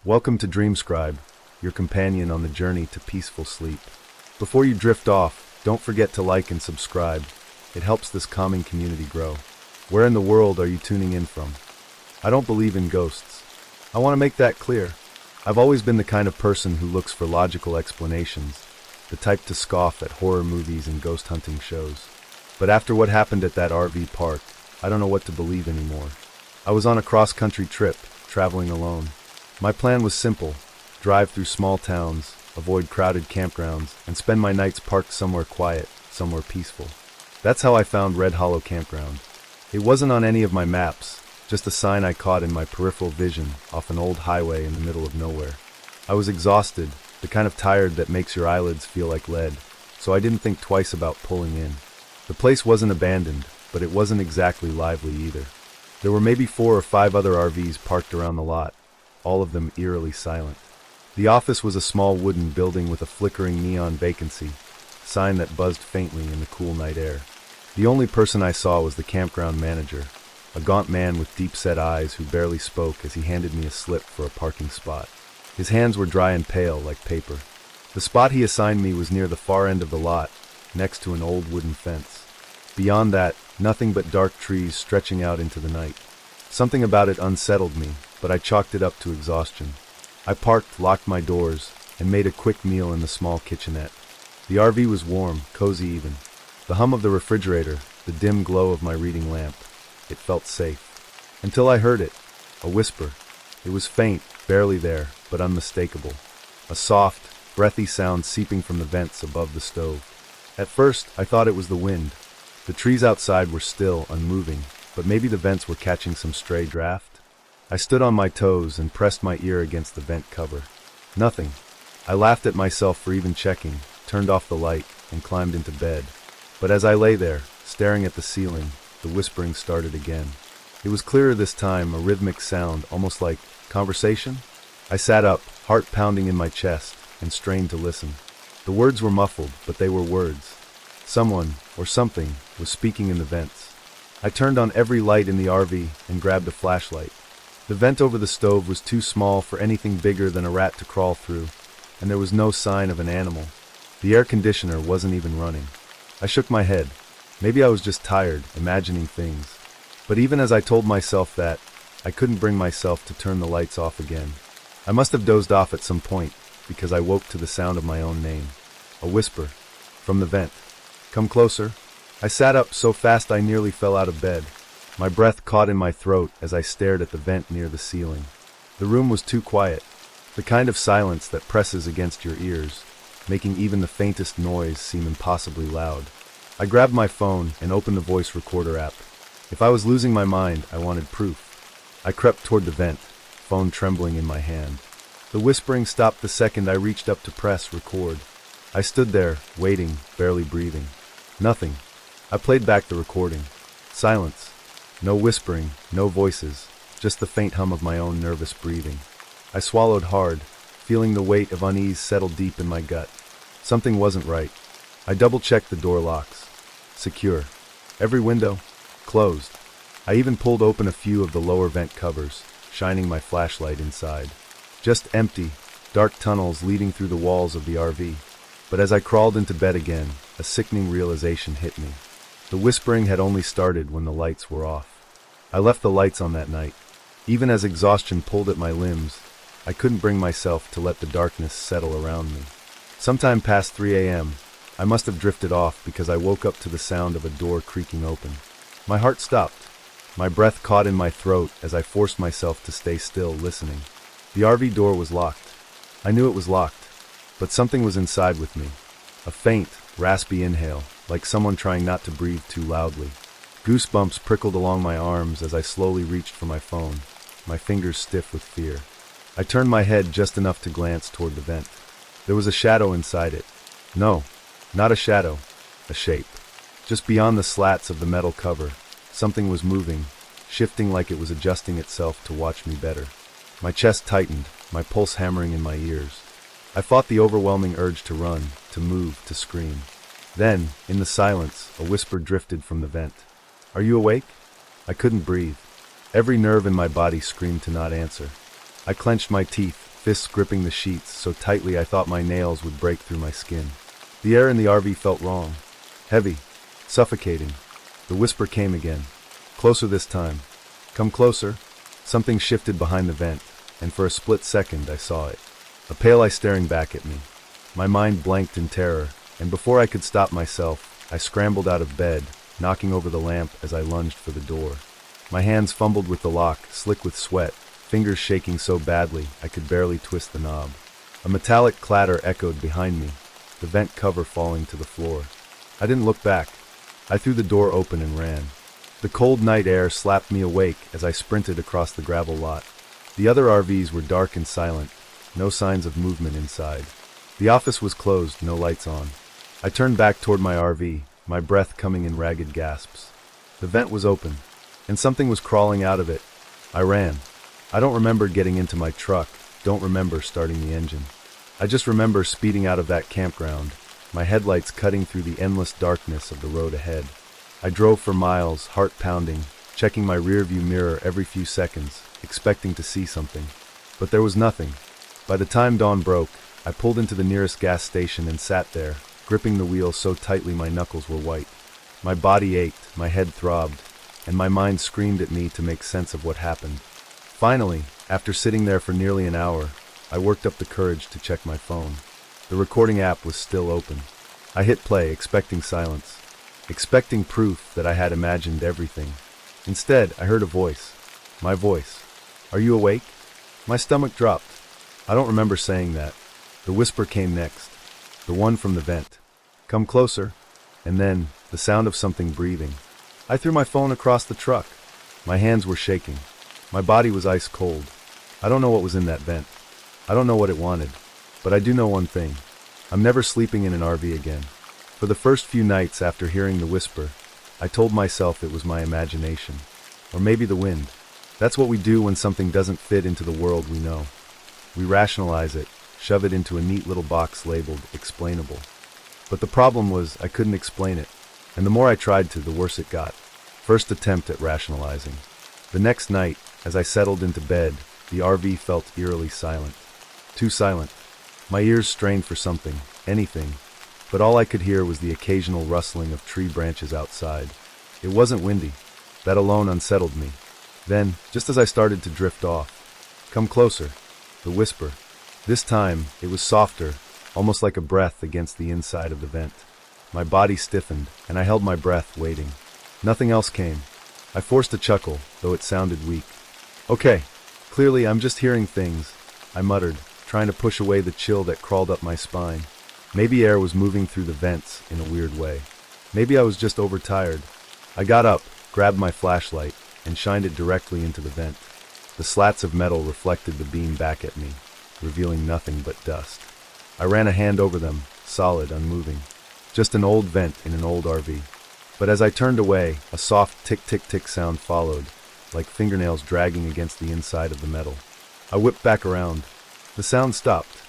Welcome to Dreamscribe, your companion on the journey to peaceful sleep. Before you drift off, don't forget to like and subscribe. It helps this calming community grow. Where in the world are you tuning in from? I don't believe in ghosts. I want to make that clear. I've always been the kind of person who looks for logical explanations, the type to scoff at horror movies and ghost hunting shows. But after what happened at that RV park, I don't know what to believe anymore. I was on a cross-country trip, traveling alone. My plan was simple: drive through small towns, avoid crowded campgrounds, and spend my nights parked somewhere quiet, somewhere peaceful. That's how I found Red Hollow Campground. It wasn't on any of my maps, just a sign I caught in my peripheral vision off an old highway in the middle of nowhere. I was exhausted, the kind of tired that makes your eyelids feel like lead, so I didn't think twice about pulling in. The place wasn't abandoned, but it wasn't exactly lively either. There were maybe 4 or 5 other RVs parked around the lot, all of them eerily silent. The office was a small wooden building with a flickering neon vacancy, sign that buzzed faintly in the cool night air. The only person I saw was the campground manager, a gaunt man with deep-set eyes who barely spoke as he handed me a slip for a parking spot. His hands were dry and pale like paper. The spot he assigned me was near the far end of the lot, next to an old wooden fence. Beyond that, nothing but dark trees stretching out into the night. Something about it unsettled me, but I chalked it up to exhaustion. I parked, locked my doors, and made a quick meal in the small kitchenette. The RV was warm, cozy even. The hum of the refrigerator, the dim glow of my reading lamp. It felt safe. Until I heard it, a whisper. It was faint, barely there, but unmistakable. A soft, breathy sound seeping from the vents above the stove. At first, I thought it was the wind. The trees outside were still, unmoving, but maybe the vents were catching some stray draft. I stood on my toes and pressed my ear against the vent cover. Nothing. I laughed at myself for even checking, turned off the light, and climbed into bed. But as I lay there, staring at the ceiling, the whispering started again. It was clearer this time, a rhythmic sound, almost like conversation. I sat up, heart pounding in my chest, and strained to listen. The words were muffled, but they were words. Someone, or something, was speaking in the vents. I turned on every light in the RV and grabbed a flashlight. The vent over the stove was too small for anything bigger than a rat to crawl through, and there was no sign of an animal. The air conditioner wasn't even running. I shook my head. Maybe I was just tired, imagining things. But even as I told myself that, I couldn't bring myself to turn the lights off again. I must have dozed off at some point, because I woke to the sound of my own name. A whisper. From the vent. "Come closer." I sat up so fast I nearly fell out of bed. My breath caught in my throat as I stared at the vent near the ceiling. The room was too quiet, the kind of silence that presses against your ears, making even the faintest noise seem impossibly loud. I grabbed my phone and opened the voice recorder app. If I was losing my mind, I wanted proof. I crept toward the vent, phone trembling in my hand. The whispering stopped the second I reached up to press record. I stood there, waiting, barely breathing. Nothing. I played back the recording. Silence. No whispering, no voices, just the faint hum of my own nervous breathing. I swallowed hard, feeling the weight of unease settle deep in my gut. Something wasn't right. I double-checked the door locks. Secure. Every window closed. I even pulled open a few of the lower vent covers, shining my flashlight inside. Just empty, dark tunnels leading through the walls of the RV. But as I crawled into bed again, a sickening realization hit me. The whispering had only started when the lights were off. I left the lights on that night. Even as exhaustion pulled at my limbs, I couldn't bring myself to let the darkness settle around me. Sometime past 3 a.m., I must have drifted off because I woke up to the sound of a door creaking open. My heart stopped. My breath caught in my throat as I forced myself to stay still, listening. The RV door was locked. I knew it was locked, but something was inside with me. A faint, raspy inhale, like someone trying not to breathe too loudly. Goosebumps prickled along my arms as I slowly reached for my phone, my fingers stiff with fear. I turned my head just enough to glance toward the vent. There was a shadow inside it. No, not a shadow, a shape. Just beyond the slats of the metal cover, something was moving, shifting like it was adjusting itself to watch me better. My chest tightened, my pulse hammering in my ears. I fought the overwhelming urge to run, to move, to scream. Then, in the silence, a whisper drifted from the vent. "Are you awake?" I couldn't breathe. Every nerve in my body screamed to not answer. I clenched my teeth, fists gripping the sheets so tightly I thought my nails would break through my skin. The air in the RV felt wrong. Heavy. Suffocating. The whisper came again. Closer this time. Come closer. Something shifted behind the vent, and for a split second I saw it. A pale eye staring back at me. My mind blanked in terror, and before I could stop myself, I scrambled out of bed, knocking over the lamp as I lunged for the door. My hands fumbled with the lock, slick with sweat, fingers shaking so badly I could barely twist the knob. A metallic clatter echoed behind me, the vent cover falling to the floor. I didn't look back. I threw the door open and ran. The cold night air slapped me awake as I sprinted across the gravel lot. The other RVs were dark and silent, no signs of movement inside. The office was closed, no lights on. I turned back toward my RV, my breath coming in ragged gasps. The vent was open, and something was crawling out of it. I ran. I don't remember getting into my truck, don't remember starting the engine. I just remember speeding out of that campground, my headlights cutting through the endless darkness of the road ahead. I drove for miles, heart pounding, checking my rearview mirror every few seconds, expecting to see something. But there was nothing. By the time dawn broke, I pulled into the nearest gas station and sat there, gripping the wheel so tightly my knuckles were white. My body ached, my head throbbed, and my mind screamed at me to make sense of what happened. Finally, after sitting there for nearly an hour, I worked up the courage to check my phone. The recording app was still open. I hit play, expecting silence, expecting proof that I had imagined everything. Instead, I heard a voice. My voice. Are you awake? My stomach dropped. I don't remember saying that. The whisper came next. The one from the vent. Come closer. And then, the sound of something breathing. I threw my phone across the truck. My hands were shaking. My body was ice cold. I don't know what was in that vent. I don't know what it wanted. But I do know one thing. I'm never sleeping in an RV again. For the first few nights after hearing the whisper, I told myself it was my imagination. Or maybe the wind. That's what we do when something doesn't fit into the world we know. We rationalize it, shove it into a neat little box labeled explainable. But the problem was I couldn't explain it, and the more I tried to, the worse it got. First attempt at rationalizing. The next night, as I settled into bed, the RV felt eerily silent. Too silent. My ears strained for something, anything, but all I could hear was the occasional rustling of tree branches outside. It wasn't windy. That alone unsettled me. Then, just as I started to drift off, come closer. The whisper. This time, it was softer, almost like a breath against the inside of the vent. My body stiffened, and I held my breath, waiting. Nothing else came. I forced a chuckle, though it sounded weak. Okay, clearly I'm just hearing things, I muttered, trying to push away the chill that crawled up my spine. Maybe air was moving through the vents in a weird way. Maybe I was just overtired. I got up, grabbed my flashlight, and shined it directly into the vent. The slats of metal reflected the beam back at me, revealing nothing but dust. I ran a hand over them, solid, unmoving. Just an old vent in an old RV. But as I turned away, a soft tick-tick-tick sound followed, like fingernails dragging against the inside of the metal. I whipped back around. The sound stopped.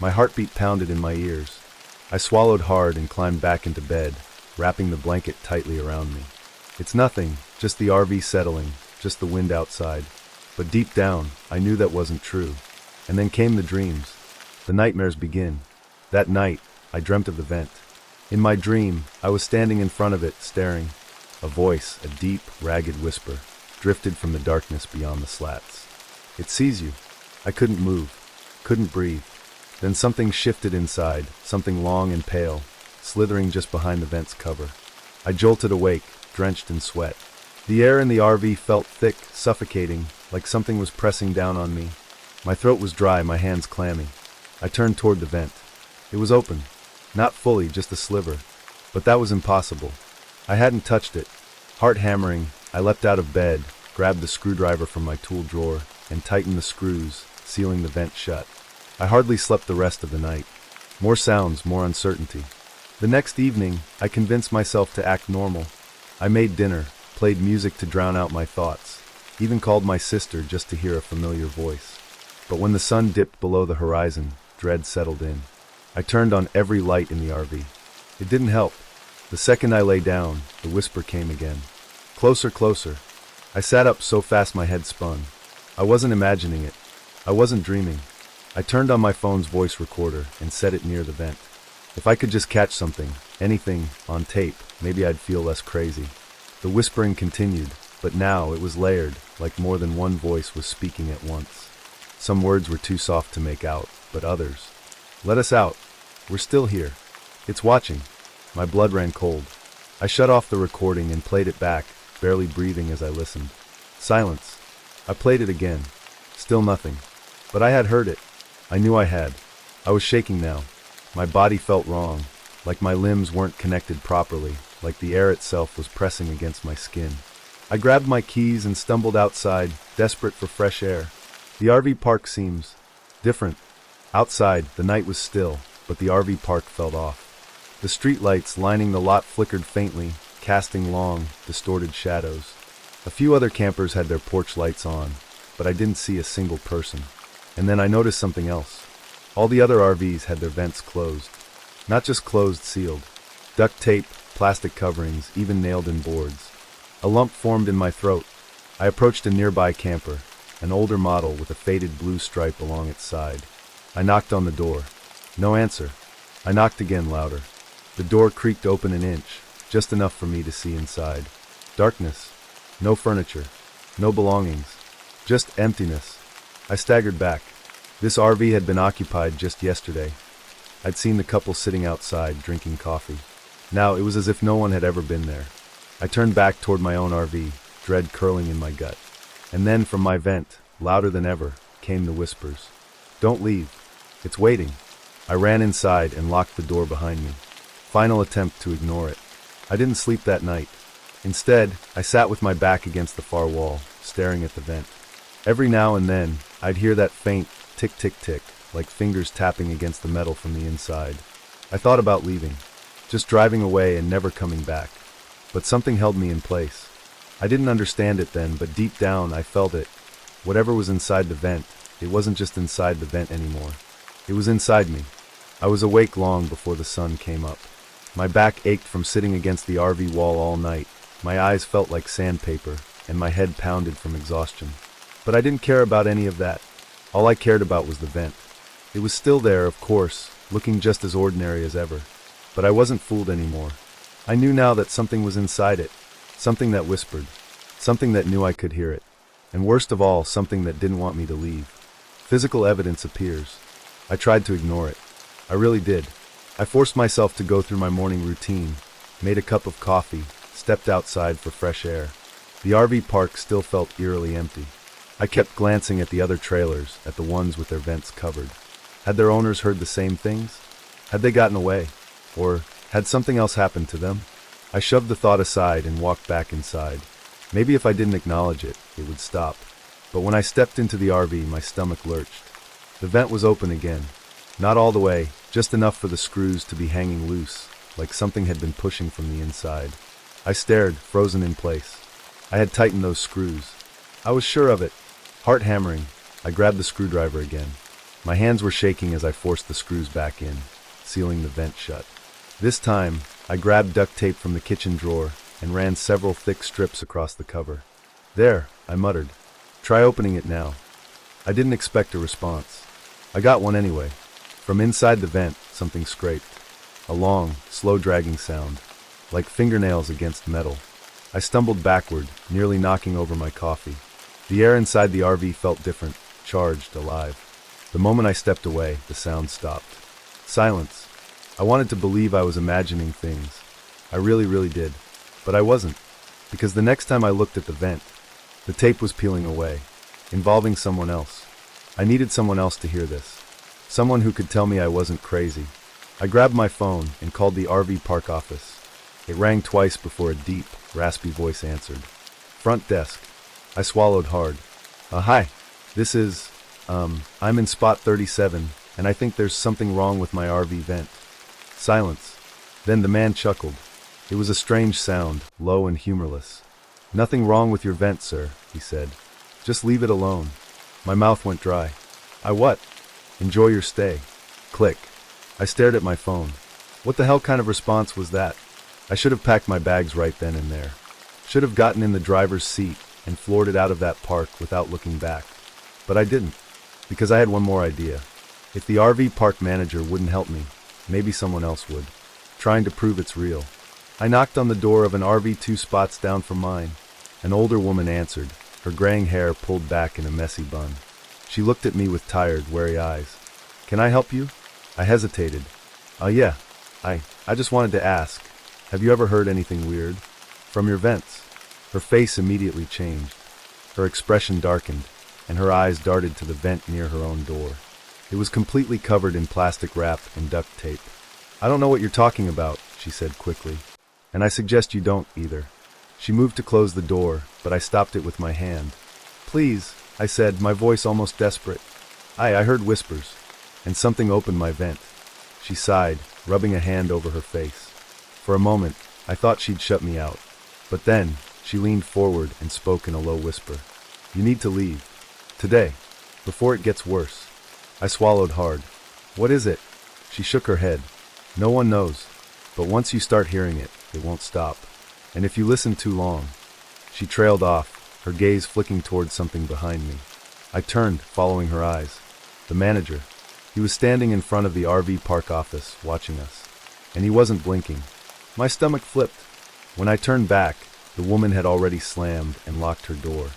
My heartbeat pounded in my ears. I swallowed hard and climbed back into bed, wrapping the blanket tightly around me. It's nothing, just the RV settling, just the wind outside. But deep down, I knew that wasn't true. And then came the dreams. The nightmares begin. That night, I dreamt of the vent. In my dream, I was standing in front of it, staring. A voice, a deep, ragged whisper, drifted from the darkness beyond the slats. It sees you. I couldn't move, couldn't breathe. Then something shifted inside, something long and pale, slithering just behind the vent's cover. I jolted awake, drenched in sweat. The air in the RV felt thick, suffocating, like something was pressing down on me. My throat was dry, my hands clammy. I turned toward the vent. It was open. Not fully, just a sliver. But that was impossible. I hadn't touched it. Heart hammering, I leapt out of bed, grabbed the screwdriver from my tool drawer, and tightened the screws, sealing the vent shut. I hardly slept the rest of the night. More sounds, more uncertainty. The next evening, I convinced myself to act normal. I made dinner, played music to drown out my thoughts, even called my sister just to hear a familiar voice. But when the sun dipped below the horizon, dread settled in. I turned on every light in the RV. It didn't help. The second I lay down, the whisper came again. Closer, closer. I sat up so fast my head spun. I wasn't imagining it. I wasn't dreaming. I turned on my phone's voice recorder and set it near the vent. If I could just catch something, anything, on tape, maybe I'd feel less crazy. The whispering continued, but now it was layered, like more than one voice was speaking at once. Some words were too soft to make out, but others. "Let us out. We're still here. It's watching." My blood ran cold. I shut off the recording and played it back, barely breathing as I listened. Silence. I played it again. Still nothing. But I had heard it. I knew I had. I was shaking now. My body felt wrong, like my limbs weren't connected properly, like the air itself was pressing against my skin. I grabbed my keys and stumbled outside, desperate for fresh air. The RV park seems different. Outside, the night was still, but the RV park felt off. The street lights lining the lot flickered faintly, casting long, distorted shadows. A few other campers had their porch lights on, but I didn't see a single person. And then I noticed something else. All the other RVs had their vents closed. Not just closed, sealed. Duct tape, plastic coverings, even nailed in boards. A lump formed in my throat. I approached a nearby camper, an older model with a faded blue stripe along its side. I knocked on the door. No answer. I knocked again, louder. The door creaked open an inch, just enough for me to see inside. Darkness. No furniture. No belongings. Just emptiness. I staggered back. This RV had been occupied just yesterday. I'd seen the couple sitting outside, drinking coffee. Now it was as if no one had ever been there. I turned back toward my own RV, dread curling in my gut. And then from my vent, louder than ever, came the whispers. "Don't leave. It's waiting." I ran inside and locked the door behind me. Final attempt to ignore it. I didn't sleep that night. Instead, I sat with my back against the far wall, staring at the vent. Every now and then, I'd hear that faint tick-tick-tick, like fingers tapping against the metal from the inside. I thought about leaving, just driving away and never coming back. But something held me in place. I didn't understand it then, but deep down I felt it. Whatever was inside the vent, it wasn't just inside the vent anymore. It was inside me. I was awake long before the sun came up. My back ached from sitting against the RV wall all night. My eyes felt like sandpaper, and my head pounded from exhaustion. But I didn't care about any of that. All I cared about was the vent. It was still there, of course, looking just as ordinary as ever. But I wasn't fooled anymore. I knew now that something was inside it. Something that whispered. Something that knew I could hear it. And worst of all, something that didn't want me to leave. Physical evidence appears. I tried to ignore it. I really did. I forced myself to go through my morning routine, made a cup of coffee, stepped outside for fresh air. The RV park still felt eerily empty. I kept glancing at the other trailers, at the ones with their vents covered. Had their owners heard the same things? Had they gotten away? Or had something else happened to them? I shoved the thought aside and walked back inside. Maybe if I didn't acknowledge it, it would stop. But when I stepped into the RV, my stomach lurched. The vent was open again. Not all the way, just enough for the screws to be hanging loose, like something had been pushing from the inside. I stared, frozen in place. I had tightened those screws. I was sure of it. Heart hammering, I grabbed the screwdriver again. My hands were shaking as I forced the screws back in, sealing the vent shut. This time, I grabbed duct tape from the kitchen drawer and ran several thick strips across the cover. "There," I muttered. "Try opening it now." I didn't expect a response. I got one anyway. From inside the vent, something scraped. A long, slow-dragging sound, like fingernails against metal. I stumbled backward, nearly knocking over my coffee. The air inside the RV felt different, charged, alive. The moment I stepped away, the sound stopped. Silence. I wanted to believe I was imagining things. I really did. But I wasn't. Because the next time I looked at the vent, the tape was peeling away, involving someone else. I needed someone else to hear this. Someone who could tell me I wasn't crazy. I grabbed my phone and called the RV park office. It rang twice before a deep, raspy voice answered. "Front desk." I swallowed hard. Hi. This is, I'm in spot 37, and I think there's something wrong with my RV vent. Silence. Then the man chuckled. It was a strange sound, low and humorless. "Nothing wrong with your vent, sir," he said. "Just leave it alone." My mouth went dry. "I what?" "Enjoy your stay." Click. I stared at my phone. What the hell kind of response was that? I should have packed my bags right then and there. Should have gotten in the driver's seat and floored it out of that park without looking back. But I didn't, because I had one more idea. If the RV park manager wouldn't help me, maybe someone else would, trying to prove it's real. I knocked on the door of an RV 2 spots down from mine. An older woman answered, her graying hair pulled back in a messy bun. She looked at me with tired, wary eyes. "Can I help you?" I hesitated. Yeah. I just wanted to ask, have you ever heard anything weird? From your vents." Her face immediately changed. Her expression darkened, and her eyes darted to the vent near her own door. It was completely covered in plastic wrap and duct tape. "I don't know what you're talking about," she said quickly. "And I suggest you don't either." She moved to close the door, but I stopped it with my hand. "Please," I said, my voice almost desperate. I heard whispers, and something opened my vent." She sighed, rubbing a hand over her face. For a moment, I thought she'd shut me out. But then, she leaned forward and spoke in a low whisper. "You need to leave. Today. Before it gets worse." I swallowed hard. "What is it?" She shook her head. "No one knows. But once you start hearing it, it won't stop. And if you listen too long." She trailed off, her gaze flicking towards something behind me. I turned, following her eyes. The manager. He was standing in front of the RV park office, watching us. And he wasn't blinking. My stomach flipped. When I turned back, the woman had already slammed and locked her door.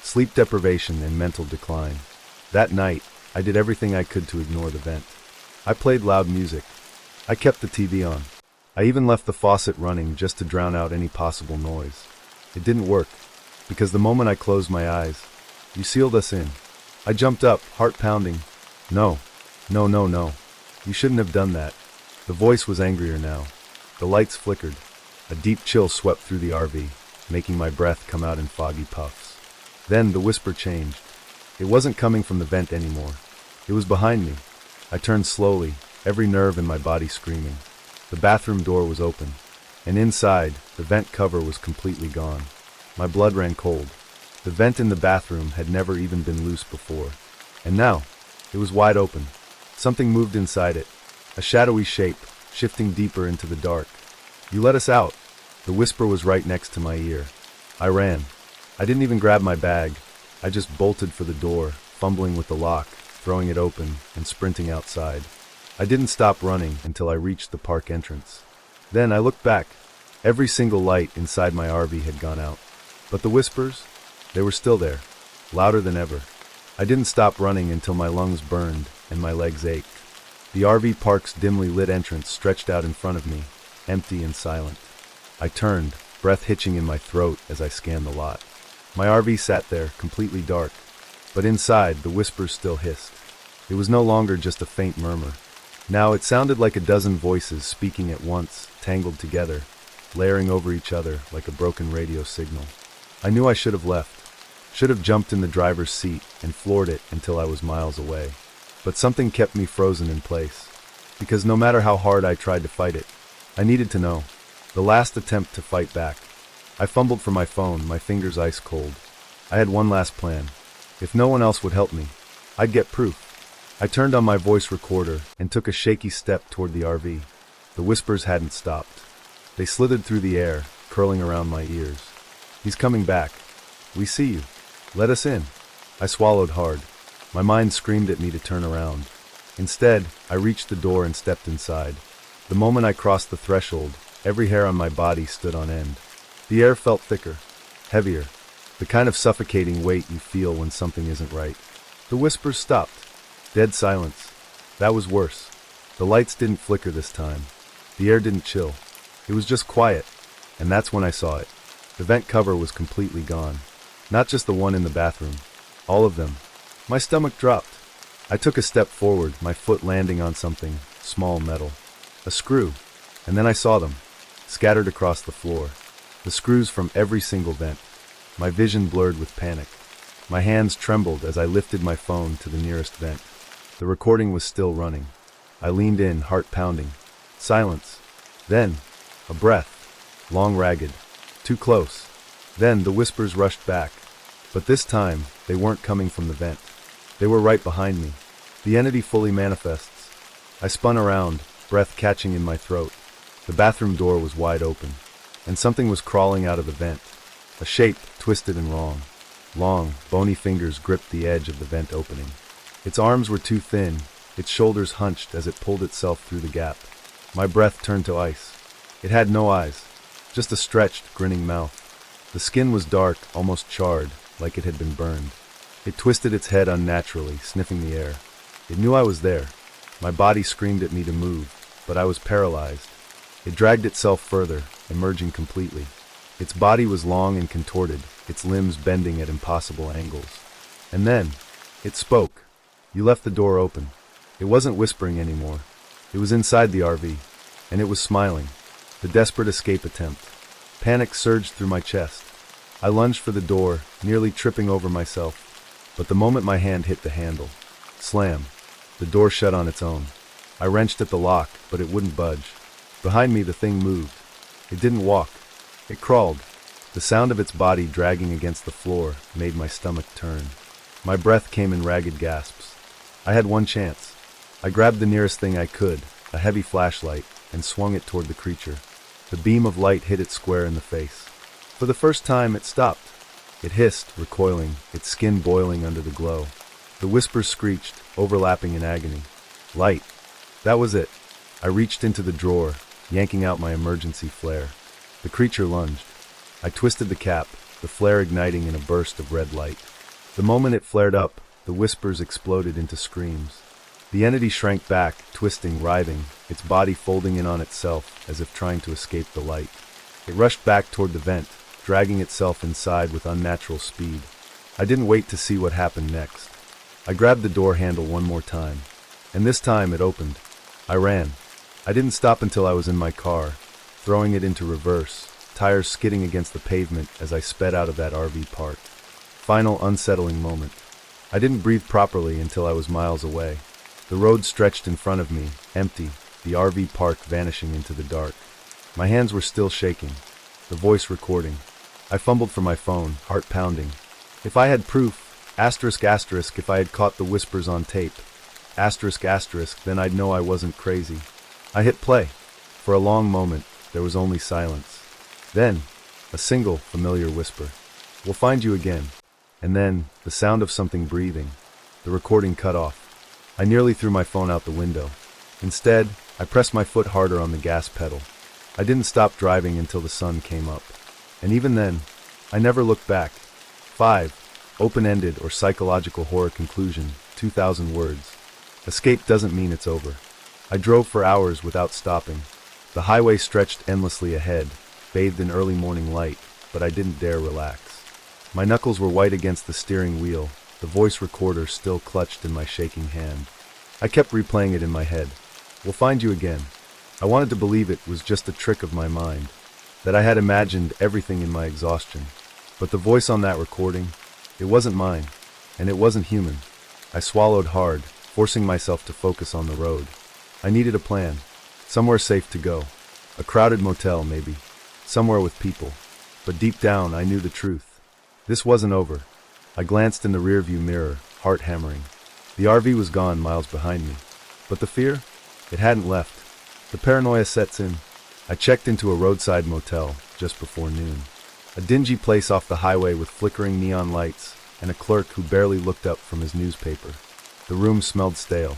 Sleep deprivation and mental decline. That night, I did everything I could to ignore the vent. I played loud music. I kept the TV on. I even left the faucet running just to drown out any possible noise. It didn't work, because the moment I closed my eyes, you sealed us in. I jumped up, heart pounding. No. You shouldn't have done that." The voice was angrier now. The lights flickered. A deep chill swept through the RV, making my breath come out in foggy puffs. Then the whisper changed. It wasn't coming from the vent anymore. It was behind me. I turned slowly, every nerve in my body screaming. The bathroom door was open, and inside, the vent cover was completely gone. My blood ran cold. The vent in the bathroom had never even been loose before. And now, it was wide open. Something moved inside it, a shadowy shape, shifting deeper into the dark. "You let us out." The whisper was right next to my ear. I ran. I didn't even grab my bag. I just bolted for the door, fumbling with the lock, throwing it open, and sprinting outside. I didn't stop running until I reached the park entrance. Then I looked back. Every single light inside my RV had gone out. But the whispers? They were still there, louder than ever. I didn't stop running until my lungs burned and my legs ached. The RV park's dimly lit entrance stretched out in front of me, empty and silent. I turned, breath hitching in my throat as I scanned the lot. My RV sat there, completely dark. But inside, the whispers still hissed. It was no longer just a faint murmur. Now it sounded like a dozen voices speaking at once, tangled together, layering over each other like a broken radio signal. I knew I should have left. Should have jumped in the driver's seat and floored it until I was miles away. But something kept me frozen in place. Because no matter how hard I tried to fight it, I needed to know. The last attempt to fight back. I fumbled for my phone, my fingers ice cold. I had one last plan. If no one else would help me, I'd get proof. I turned on my voice recorder and took a shaky step toward the RV. The whispers hadn't stopped. They slithered through the air, curling around my ears. "He's coming back. We see you. Let us in." I swallowed hard. My mind screamed at me to turn around. Instead, I reached the door and stepped inside. The moment I crossed the threshold, every hair on my body stood on end. The air felt thicker, heavier, the kind of suffocating weight you feel when something isn't right. The whispers stopped. Dead silence. That was worse. The lights didn't flicker this time. The air didn't chill. It was just quiet. And that's when I saw it. The vent cover was completely gone. Not just the one in the bathroom. All of them. My stomach dropped. I took a step forward, my foot landing on something, small metal. A screw. And then I saw them, scattered across the floor. The screws from every single vent. My vision blurred with panic. My hands trembled as I lifted my phone to the nearest vent. The recording was still running. I leaned in, heart pounding. Silence. Then, a breath. Long, ragged. Too close. Then the whispers rushed back. But this time, they weren't coming from the vent. They were right behind me. The entity fully manifests. I spun around, breath catching in my throat. The bathroom door was wide open, and something was crawling out of the vent. A shape, twisted and wrong. Long, bony fingers gripped the edge of the vent opening. Its arms were too thin, its shoulders hunched as it pulled itself through the gap. My breath turned to ice. It had no eyes, just a stretched, grinning mouth. The skin was dark, almost charred, like it had been burned. It twisted its head unnaturally, sniffing the air. It knew I was there. My body screamed at me to move, but I was paralyzed. It dragged itself further, emerging completely. Its body was long and contorted, its limbs bending at impossible angles. And then, it spoke. You left the door open. It wasn't whispering anymore. It was inside the RV, and it was smiling. The desperate escape attempt. Panic surged through my chest. I lunged for the door, nearly tripping over myself. But the moment my hand hit the handle, slam, the door shut on its own. I wrenched at the lock, but it wouldn't budge. Behind me, the thing moved. It didn't walk. It crawled. The sound of its body dragging against the floor made my stomach turn. My breath came in ragged gasps. I had one chance. I grabbed the nearest thing I could, a heavy flashlight, and swung it toward the creature. The beam of light hit it square in the face. For the first time, it stopped. It hissed, recoiling, its skin boiling under the glow. The whispers screeched, overlapping in agony. Light. That was it. I reached into the drawer, yanking out my emergency flare. The creature lunged. I twisted the cap, the flare igniting in a burst of red light. The moment it flared up, the whispers exploded into screams. The entity shrank back, twisting, writhing, its body folding in on itself as if trying to escape the light. It rushed back toward the vent, dragging itself inside with unnatural speed. I didn't wait to see what happened next. I grabbed the door handle one more time, and this time it opened. I ran. I didn't stop until I was in my car, throwing it into reverse, tires skidding against the pavement as I sped out of that RV park. Final unsettling moment. I didn't breathe properly until I was miles away. The road stretched in front of me, empty, the RV park vanishing into the dark. My hands were still shaking, the voice recording. I fumbled for my phone, heart pounding. If I had proof, asterisk asterisk, if I had caught the whispers on tape, asterisk asterisk, then I'd know I wasn't crazy. I hit play. For a long moment, there was only silence. Then, a single, familiar whisper. We'll find you again. And then, the sound of something breathing. The recording cut off. I nearly threw my phone out the window. Instead, I pressed my foot harder on the gas pedal. I didn't stop driving until the sun came up. And even then, I never looked back. 5. Open-ended or psychological horror conclusion, 2,000 words. Escape doesn't mean it's over. I drove for hours without stopping. The highway stretched endlessly ahead, bathed in early morning light, but I didn't dare relax. My knuckles were white against the steering wheel, the voice recorder still clutched in my shaking hand. I kept replaying it in my head. We'll find you again. I wanted to believe it was just a trick of my mind, that I had imagined everything in my exhaustion. But the voice on that recording, it wasn't mine, and it wasn't human. I swallowed hard, forcing myself to focus on the road. I needed a plan, somewhere safe to go. A crowded motel, maybe. Somewhere with people. But deep down, I knew the truth. This wasn't over. I glanced in the rearview mirror, heart hammering. The RV was gone miles behind me. But the fear? It hadn't left. The paranoia sets in. I checked into a roadside motel just before noon. A dingy place off the highway with flickering neon lights and a clerk who barely looked up from his newspaper. The room smelled stale.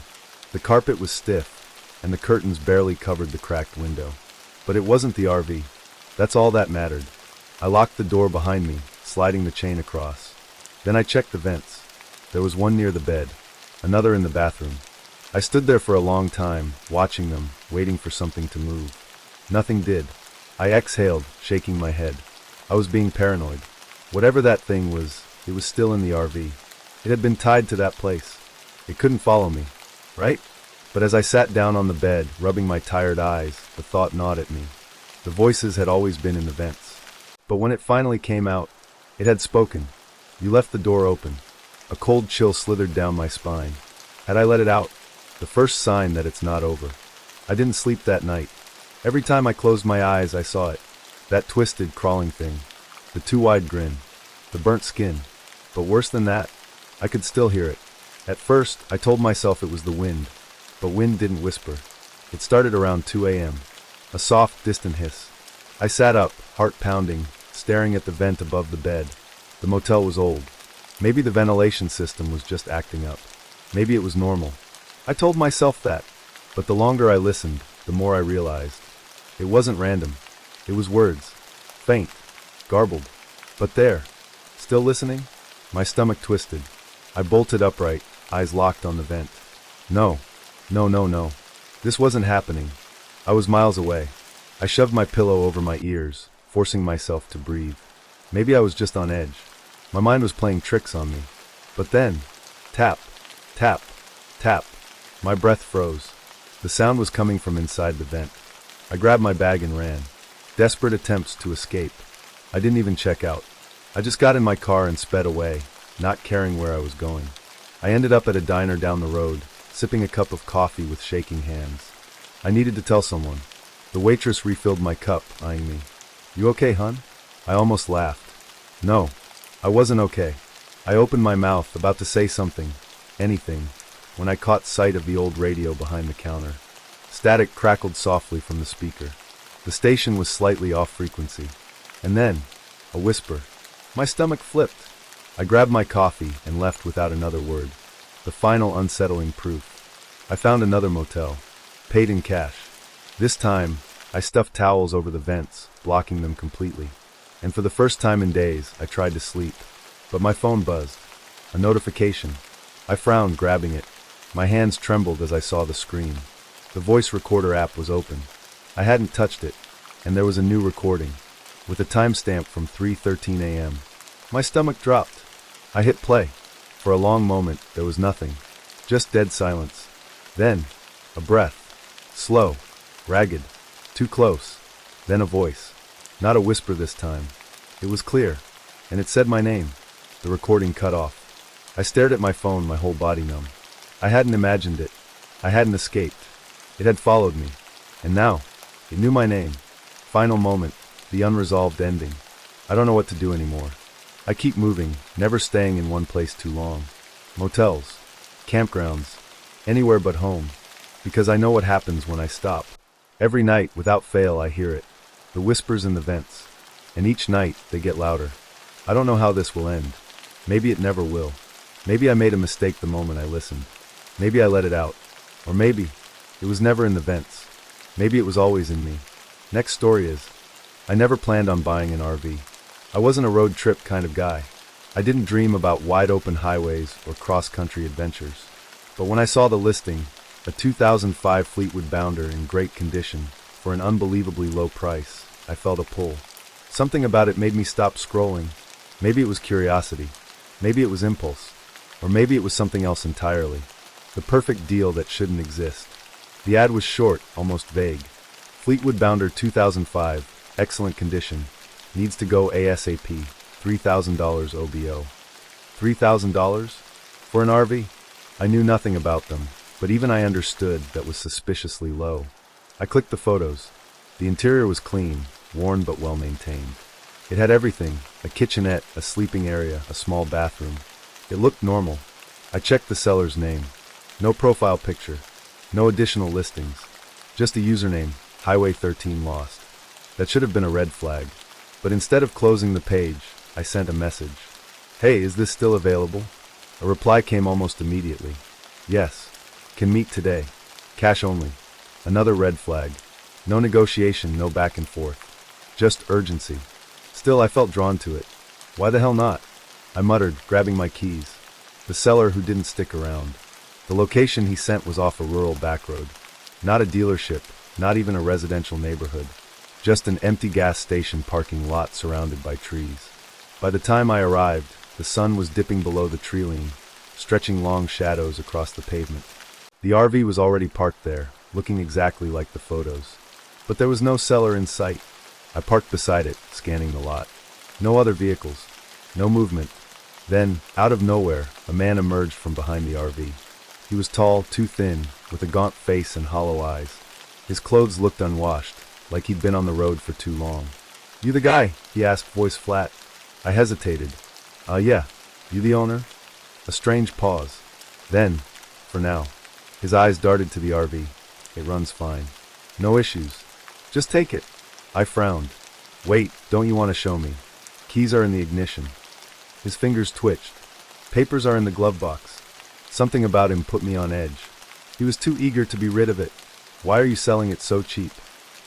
The carpet was stiff, and the curtains barely covered the cracked window. But it wasn't the RV. That's all that mattered. I locked the door behind me, sliding the chain across. Then I checked the vents. There was one near the bed, another in the bathroom. I stood there for a long time, watching them, waiting for something to move. Nothing did. I exhaled, shaking my head. I was being paranoid. Whatever that thing was, it was still in the RV. It had been tied to that place. It couldn't follow me, right? But as I sat down on the bed, rubbing my tired eyes, the thought gnawed at me. The voices had always been in the vents. But when it finally came out, it had spoken. You left the door open. A cold chill slithered down my spine. Had I let it out? The first sign that it's not over. I didn't sleep that night. Every time I closed my eyes, I saw it. That twisted, crawling thing. The too wide grin. The burnt skin. But worse than that, I could still hear it. At first, I told myself it was the wind. But wind didn't whisper. It started around 2 a.m. A soft, distant hiss. I sat up, heart pounding, staring at the vent above the bed. The motel was old. Maybe the ventilation system was just acting up. Maybe it was normal. I told myself that, but the longer I listened, the more I realized. It wasn't random. It was words. Faint. Garbled. But there. Still listening? My stomach twisted. I bolted upright, eyes locked on the vent. No. No, no, no. This wasn't happening. I was miles away. I shoved my pillow over my ears, forcing myself to breathe. Maybe I was just on edge. My mind was playing tricks on me. But then, tap, tap, tap. My breath froze. The sound was coming from inside the vent. I grabbed my bag and ran. Desperate attempts to escape. I didn't even check out. I just got in my car and sped away, not caring where I was going. I ended up at a diner down the road, sipping a cup of coffee with shaking hands. I needed to tell someone. The waitress refilled my cup, eyeing me. "You okay, hun?" I almost laughed. No, I wasn't okay. I opened my mouth, about to say something, anything, when I caught sight of the old radio behind the counter. Static crackled softly from the speaker. The station was slightly off frequency. And then, a whisper. My stomach flipped. I grabbed my coffee and left without another word. The final unsettling proof. I found another motel. Paid in cash. This time, I stuffed towels over the vents, blocking them completely. And for the first time in days, I tried to sleep. But my phone buzzed. A notification. I frowned, grabbing it. My hands trembled as I saw the screen. The voice recorder app was open. I hadn't touched it, and there was a new recording, with a timestamp from 3:13 a.m. My stomach dropped. I hit play. For a long moment, there was nothing. Just dead silence. Then, a breath. Slow. Ragged. Too close. Then a voice. Not a whisper this time. It was clear, and it said my name. The recording cut off. I stared at my phone, my whole body numb. I hadn't imagined it. I hadn't escaped. It had followed me. And now, it knew my name. Final moment. The unresolved ending. I don't know what to do anymore. I keep moving, never staying in one place too long. Motels. Campgrounds. Anywhere but home. Because I know what happens when I stop. Every night, without fail, I hear it. The whispers in the vents. And each night, they get louder. I don't know how this will end. Maybe it never will. Maybe I made a mistake the moment I listened. Maybe I let it out. Or maybe it was never in the vents. Maybe it was always in me. Next story is, I never planned on buying an RV. I wasn't a road trip kind of guy. I didn't dream about wide open highways or cross-country adventures. But when I saw the listing, a 2005 Fleetwood Bounder in great condition, for an unbelievably low price, I felt a pull. Something about it made me stop scrolling. Maybe it was curiosity. Maybe it was impulse. Or maybe it was something else entirely. The perfect deal that shouldn't exist. The ad was short, almost vague. Fleetwood Bounder 2005, excellent condition. Needs to go ASAP. $3,000 OBO. $3,000? For an RV? I knew nothing about them, but even I understood that was suspiciously low. I clicked the photos. The interior was clean, worn but well maintained. It had everything, a kitchenette, a sleeping area, a small bathroom. It looked normal. I checked the seller's name. No profile picture. No additional listings. Just a username, Highway 13 Lost. That should have been a red flag. But instead of closing the page, I sent a message. "Hey, is this still available?" A reply came almost immediately. "Yes. Can meet today. Cash only." Another red flag. No negotiation, no back and forth. Just urgency. Still, I felt drawn to it. Why the hell not? I muttered, grabbing my keys. The seller who didn't stick around. The location he sent was off a rural back road. Not a dealership, not even a residential neighborhood. Just an empty gas station parking lot surrounded by trees. By the time I arrived, the sun was dipping below the tree line, stretching long shadows across the pavement. The RV was already parked there, looking exactly like the photos. But there was no seller in sight. I parked beside it, scanning the lot. No other vehicles. No movement. Then, out of nowhere, a man emerged from behind the RV. He was tall, too thin, with a gaunt face and hollow eyes. His clothes looked unwashed, like he'd been on the road for too long. "You the guy?" he asked, voice flat. I hesitated. Yeah. You the owner?" A strange pause. Then, for now. His eyes darted to the RV. "It runs fine. No issues. Just take it." I frowned. "Wait, don't you want to show me? Keys are in the ignition." His fingers twitched. "Papers are in the glove box." Something about him put me on edge. He was too eager to be rid of it. Why are you selling it so cheap?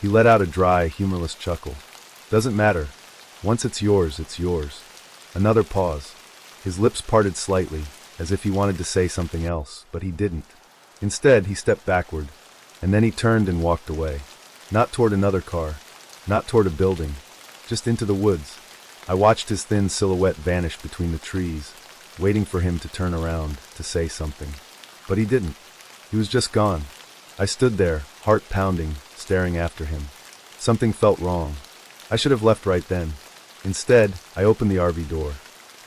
He let out a dry, humorless chuckle. Doesn't matter. Once it's yours, it's yours. Another pause. His lips parted slightly, as if he wanted to say something else, but he didn't. Instead, he stepped backward, and then he turned and walked away. Not toward another car, not toward a building, just into the woods. I watched his thin silhouette vanish between the trees, waiting for him to turn around, to say something. But he didn't. He was just gone. I stood there, heart pounding, staring after him. Something felt wrong. I should have left right then. Instead, I opened the RV door.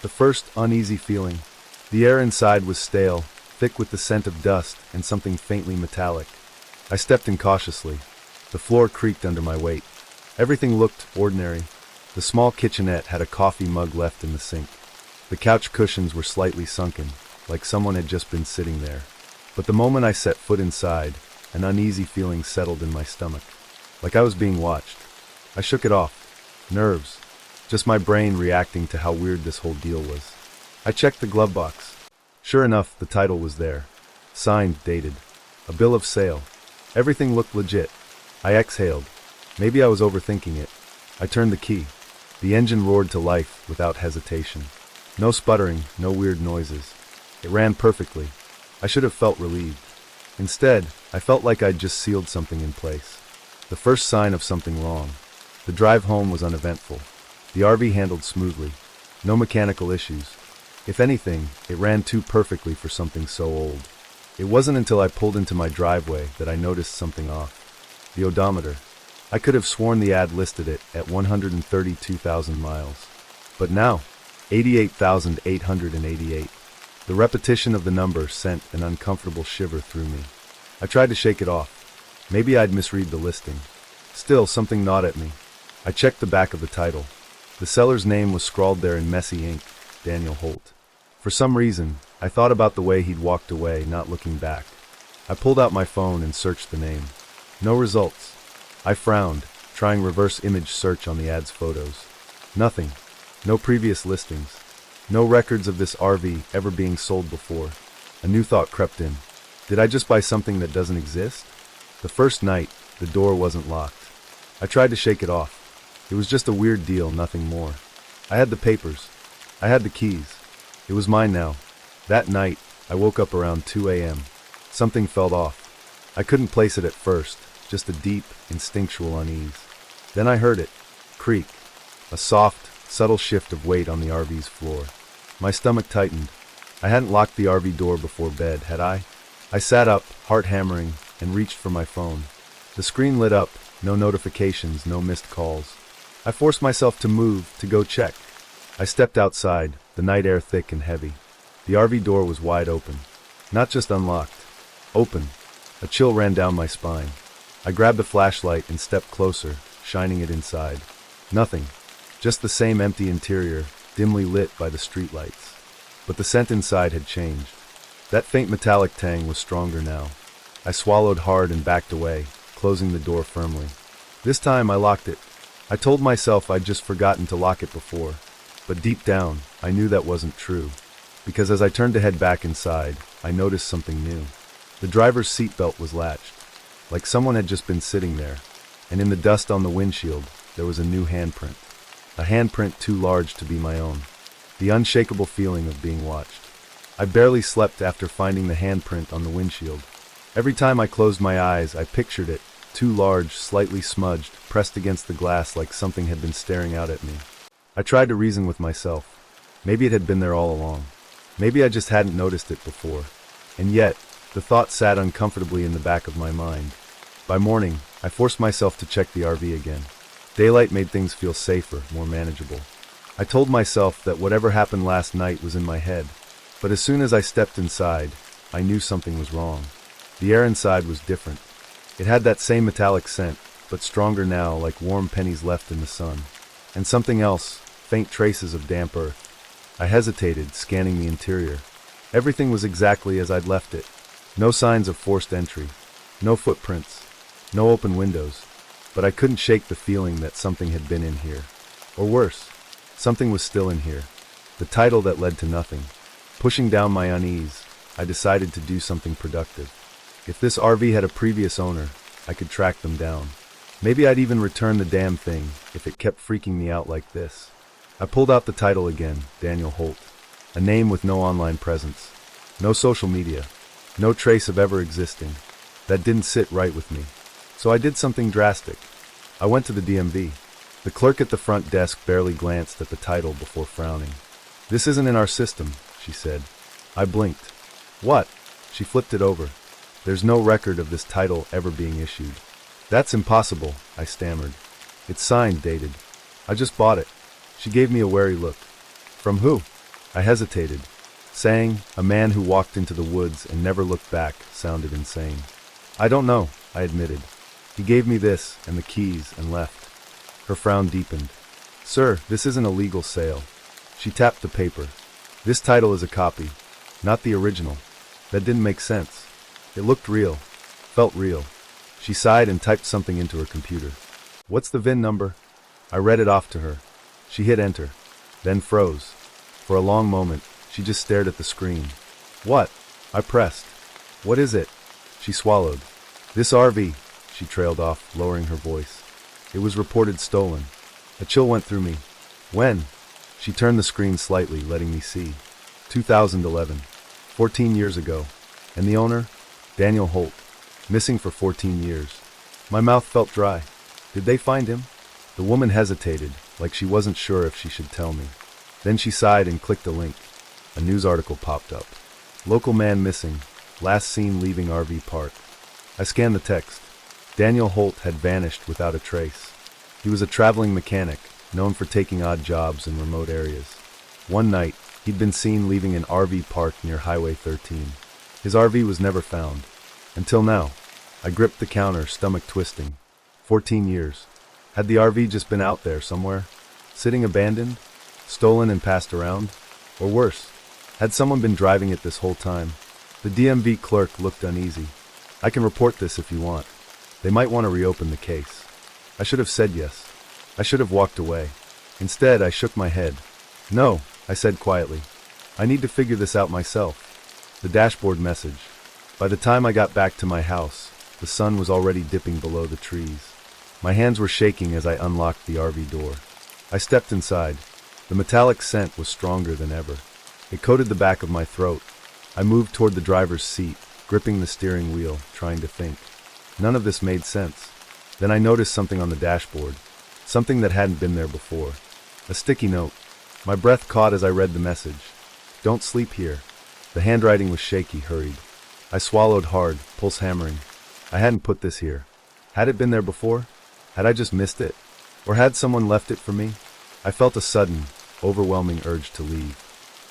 The first uneasy feeling. The air inside was stale, thick with the scent of dust and something faintly metallic. I stepped in cautiously. The floor creaked under my weight. Everything looked ordinary. The small kitchenette had a coffee mug left in the sink. The couch cushions were slightly sunken, like someone had just been sitting there. But the moment I set foot inside, an uneasy feeling settled in my stomach, like I was being watched. I shook it off. Nerves. Just my brain reacting to how weird this whole deal was. I checked the glove box. Sure enough, the title was there. Signed, dated. A bill of sale. Everything looked legit. I exhaled. Maybe I was overthinking it. I turned the key. The engine roared to life without hesitation. No sputtering, no weird noises. It ran perfectly. I should have felt relieved. Instead, I felt like I'd just sealed something in place. The first sign of something wrong. The drive home was uneventful. The RV handled smoothly. No mechanical issues. If anything, it ran too perfectly for something so old. It wasn't until I pulled into my driveway that I noticed something off. The odometer. I could have sworn the ad listed it at 132,000 miles. But now, 88,888. The repetition of the number sent an uncomfortable shiver through me. I tried to shake it off. Maybe I'd misread the listing. Still, something gnawed at me. I checked the back of the title. The seller's name was scrawled there in messy ink, Daniel Holt. For some reason, I thought about the way he'd walked away, not looking back. I pulled out my phone and searched the name. No results. I frowned, trying reverse image search on the ad's photos. Nothing. No previous listings. No records of this RV ever being sold before. A new thought crept in. Did I just buy something that doesn't exist? The first night, the door wasn't locked. I tried to shake it off. It was just a weird deal, nothing more. I had the papers. I had the keys. It was mine now. That night, I woke up around 2 a.m. Something felt off. I couldn't place it at first, just a deep, instinctual unease. Then I heard it. Creak. A soft, subtle shift of weight on the RV's floor. My stomach tightened. I hadn't locked the RV door before bed, had I? I sat up, heart hammering, and reached for my phone. The screen lit up, no notifications, no missed calls. I forced myself to move, to go check. I stepped outside, the night air thick and heavy. The RV door was wide open. Not just unlocked. Open. A chill ran down my spine. I grabbed a flashlight and stepped closer, shining it inside. Nothing. Just the same empty interior, dimly lit by the streetlights. But the scent inside had changed. That faint metallic tang was stronger now. I swallowed hard and backed away, closing the door firmly. This time I locked it. I told myself I'd just forgotten to lock it before. But deep down, I knew that wasn't true. Because as I turned to head back inside, I noticed something new. The driver's seatbelt was latched, like someone had just been sitting there. And in the dust on the windshield, there was a new handprint. A handprint too large to be my own. The unshakable feeling of being watched. I barely slept after finding the handprint on the windshield. Every time I closed my eyes, I pictured it, too large, slightly smudged, pressed against the glass like something had been staring out at me. I tried to reason with myself. Maybe it had been there all along. Maybe I just hadn't noticed it before. And yet, the thought sat uncomfortably in the back of my mind. By morning, I forced myself to check the RV again. Daylight made things feel safer, more manageable. I told myself that whatever happened last night was in my head. But as soon as I stepped inside, I knew something was wrong. The air inside was different. It had that same metallic scent, but stronger now, like warm pennies left in the sun. And something else, faint traces of damp earth. I hesitated, scanning the interior. Everything was exactly as I'd left it. No signs of forced entry. No footprints. No open windows. But I couldn't shake the feeling that something had been in here. Or worse, something was still in here. The title that led to nothing. Pushing down my unease, I decided to do something productive. If this RV had a previous owner, I could track them down. Maybe I'd even return the damn thing if it kept freaking me out like this. I pulled out the title again, Daniel Holt. A name with no online presence. No social media. No trace of ever existing. That didn't sit right with me. So I did something drastic. I went to the DMV. The clerk at the front desk barely glanced at the title before frowning. "This isn't in our system," she said. I blinked. "What?" She flipped it over. "There's no record of this title ever being issued." "That's impossible," I stammered. "It's signed, dated. I just bought it." She gave me a wary look. "From who?" I hesitated. Saying, "A man who walked into the woods and never looked back," sounded insane. "I don't know," I admitted. "He gave me this and the keys and left." Her frown deepened. "Sir, this isn't a legal sale." She tapped the paper. "This title is a copy, not the original." That didn't make sense. It looked real, felt real. She sighed and typed something into her computer. "What's the VIN number?" I read it off to her. She hit enter, then froze. For a long moment, she just stared at the screen. "What?" I pressed. "What is it?" She swallowed. "This RV," she trailed off, lowering her voice. "It was reported stolen." A chill went through me. "When?" She turned the screen slightly, letting me see. 2011. 14 years ago. And the owner? Daniel Holt. Missing for 14 years. My mouth felt dry. Did they find him? The woman hesitated, like she wasn't sure if she should tell me. Then she sighed and clicked a link. A news article popped up. "Local man missing. Last seen leaving RV park." I scanned the text. Daniel Holt had vanished without a trace. He was a traveling mechanic, known for taking odd jobs in remote areas. One night, he'd been seen leaving an RV park near Highway 13. His RV was never found. Until now. I gripped the counter, stomach twisting. 14 years. Had the RV just been out there somewhere? Sitting abandoned? Stolen and passed around? Or worse, had someone been driving it this whole time? The DMV clerk looked uneasy. "I can report this if you want. They might want to reopen the case." I should have said yes. I should have walked away. Instead, I shook my head. "No," I said quietly. "I need to figure this out myself." The dashboard message. By the time I got back to my house, the sun was already dipping below the trees. My hands were shaking as I unlocked the RV door. I stepped inside. The metallic scent was stronger than ever. It coated the back of my throat. I moved toward the driver's seat, gripping the steering wheel, trying to think. None of this made sense. Then I noticed something on the dashboard. Something that hadn't been there before. A sticky note. My breath caught as I read the message. "Don't sleep here." The handwriting was shaky, hurried. I swallowed hard, pulse hammering. I hadn't put this here. Had it been there before? Had I just missed it? Or had someone left it for me? I felt a sudden, overwhelming urge to leave.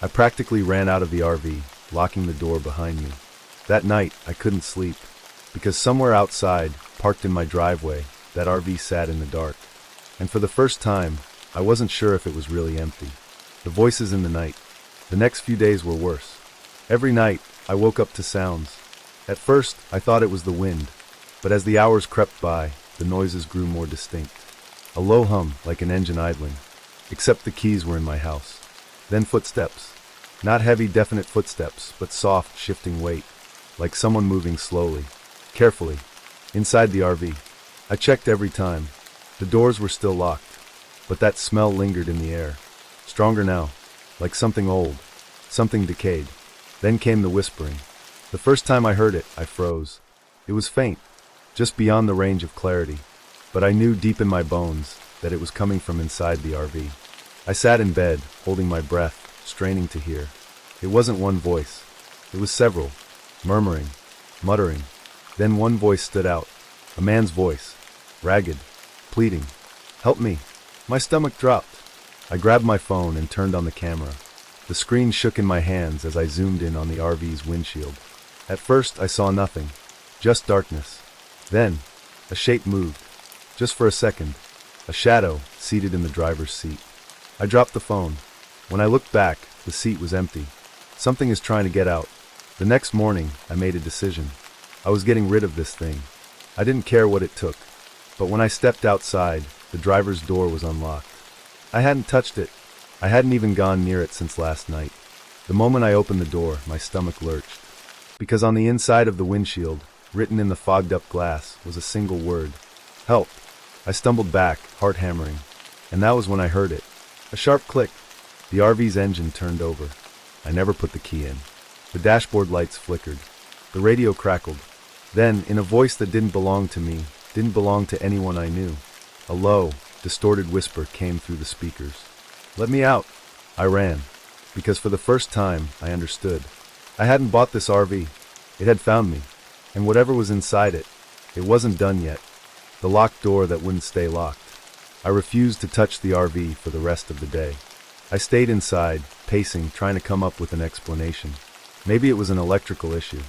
I practically ran out of the RV, locking the door behind me. That night, I couldn't sleep, because somewhere outside, parked in my driveway, that RV sat in the dark. And for the first time, I wasn't sure if it was really empty. The voices in the night. The next few days were worse. Every night, I woke up to sounds. At first, I thought it was the wind, but as the hours crept by, the noises grew more distinct. A low hum, like an engine idling. Except the keys were in my house. Then footsteps. Not heavy, definite footsteps, but soft, shifting weight, like someone moving slowly, carefully, inside the RV. I checked every time. The doors were still locked, but that smell lingered in the air. Stronger now, like something old, something decayed. Then came the whispering. The first time I heard it, I froze. It was faint, just beyond the range of clarity, but I knew deep in my bones that it was coming from inside the RV. I sat in bed, holding my breath, straining to hear. It wasn't one voice. It was several, murmuring, muttering. Then one voice stood out, a man's voice, ragged, pleading. "Help me." My stomach dropped. I grabbed my phone and turned on the camera. The screen shook in my hands as I zoomed in on the RV's windshield. At first, I saw nothing, just darkness. Then, a shape moved. Just for a second, a shadow seated in the driver's seat. I dropped the phone. When I looked back, the seat was empty. Something is trying to get out. The next morning, I made a decision. I was getting rid of this thing. I didn't care what it took. But when I stepped outside, the driver's door was unlocked. I hadn't touched it. I hadn't even gone near it since last night. The moment I opened the door, my stomach lurched. Because on the inside of the windshield, Written in the fogged-up glass was a single word: help. I stumbled back, heart hammering, and that was when I heard it. A sharp click. The RV's engine turned over. I never put the key in. The dashboard lights flickered. The radio crackled. Then, in a voice that didn't belong to me, didn't belong to anyone I knew, a low, distorted whisper came through the speakers. Let me out. I ran, because for the first time, I understood. I hadn't bought this RV. It had found me, and whatever was inside it, it wasn't done yet. The locked door that wouldn't stay locked. I refused to touch the RV for the rest of the day. I stayed inside, pacing, trying to come up with an explanation. Maybe it was an electrical issue.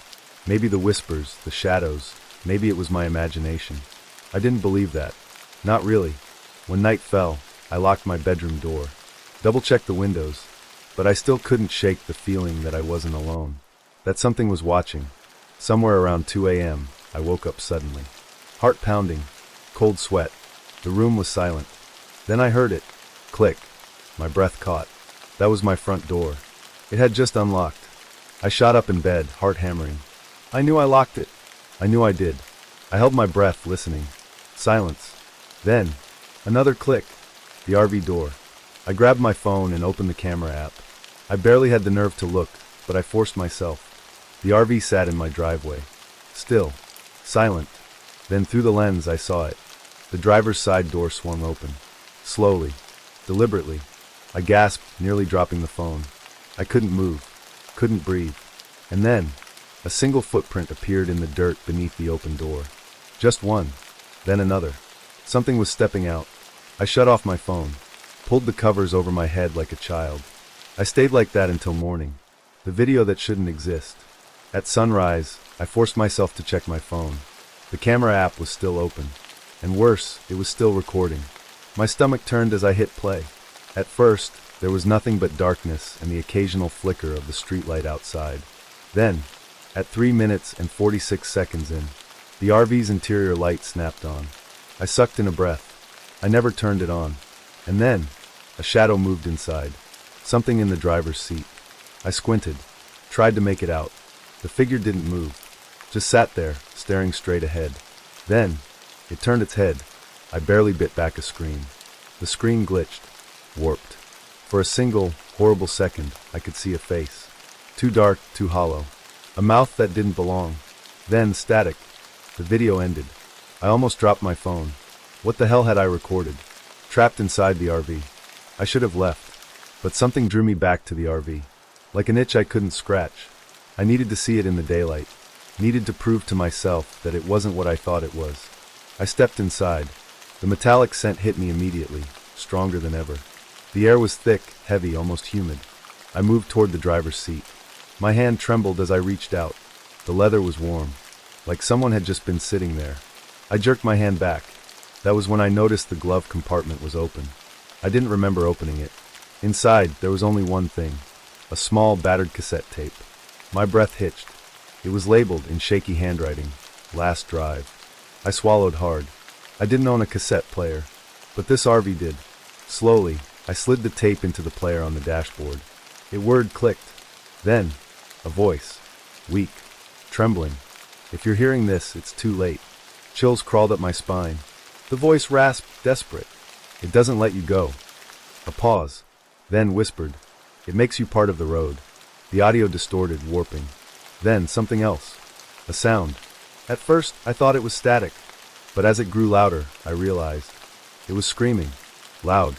Maybe the whispers, the shadows. Maybe it was my imagination. I didn't believe that. Not really. When night fell, I locked my bedroom door. Double-checked the windows. But I still couldn't shake the feeling that I wasn't alone. That something was watching. Somewhere around 2 a.m., I woke up suddenly. Heart pounding. Cold sweat. The room was silent. Then I heard it. Click. My breath caught. That was my front door. It had just unlocked. I shot up in bed, heart hammering. I knew I locked it. I knew I did. I held my breath, listening. Silence. Then, another click. The RV door. I grabbed my phone and opened the camera app. I barely had the nerve to look, but I forced myself. The RV sat in my driveway. Still. Silent. Then through the lens I saw it. The driver's side door swung open. Slowly. Deliberately. I gasped, nearly dropping the phone. I couldn't move. Couldn't breathe. And then, a single footprint appeared in the dirt beneath the open door. Just one. Then another. Something was stepping out. I shut off my phone. Pulled the covers over my head like a child. I stayed like that until morning. The video that shouldn't exist. At sunrise, I forced myself to check my phone. The camera app was still open. And worse, it was still recording. My stomach turned as I hit play. At first, there was nothing but darkness and the occasional flicker of the streetlight outside. Then, at 3 minutes and 46 seconds in, the RV's interior light snapped on. I sucked in a breath. I never turned it on. And then, a shadow moved inside. Something in the driver's seat. I squinted. Tried to make it out. The figure didn't move. Just sat there, staring straight ahead. Then, it turned its head. I barely bit back a scream. The screen glitched. Warped. For a single, horrible second, I could see a face. Too dark, too hollow. A mouth that didn't belong. Then, static. The video ended. I almost dropped my phone. What the hell had I recorded? Trapped inside the RV. I should have left. But something drew me back to the RV. Like an itch I couldn't scratch. I needed to see it in the daylight. Needed to prove to myself that it wasn't what I thought it was. I stepped inside. The metallic scent hit me immediately, stronger than ever. The air was thick, heavy, almost humid. I moved toward the driver's seat. My hand trembled as I reached out. The leather was warm, like someone had just been sitting there. I jerked my hand back. That was when I noticed the glove compartment was open. I didn't remember opening it. Inside, there was only one thing. A small, battered cassette tape. My breath hitched. It was labeled in shaky handwriting, "Last Drive." I swallowed hard. I didn't own a cassette player, but this RV did. Slowly, I slid the tape into the player on the dashboard. A word clicked. Then, a voice. Weak. Trembling. If you're hearing this, it's too late. Chills crawled up my spine. The voice rasped, desperate. It doesn't let you go. A pause. Then whispered. It makes you part of the road. The audio distorted, warping. Then something else. A sound. At first, I thought it was static. But as it grew louder, I realized. It was screaming. Loud.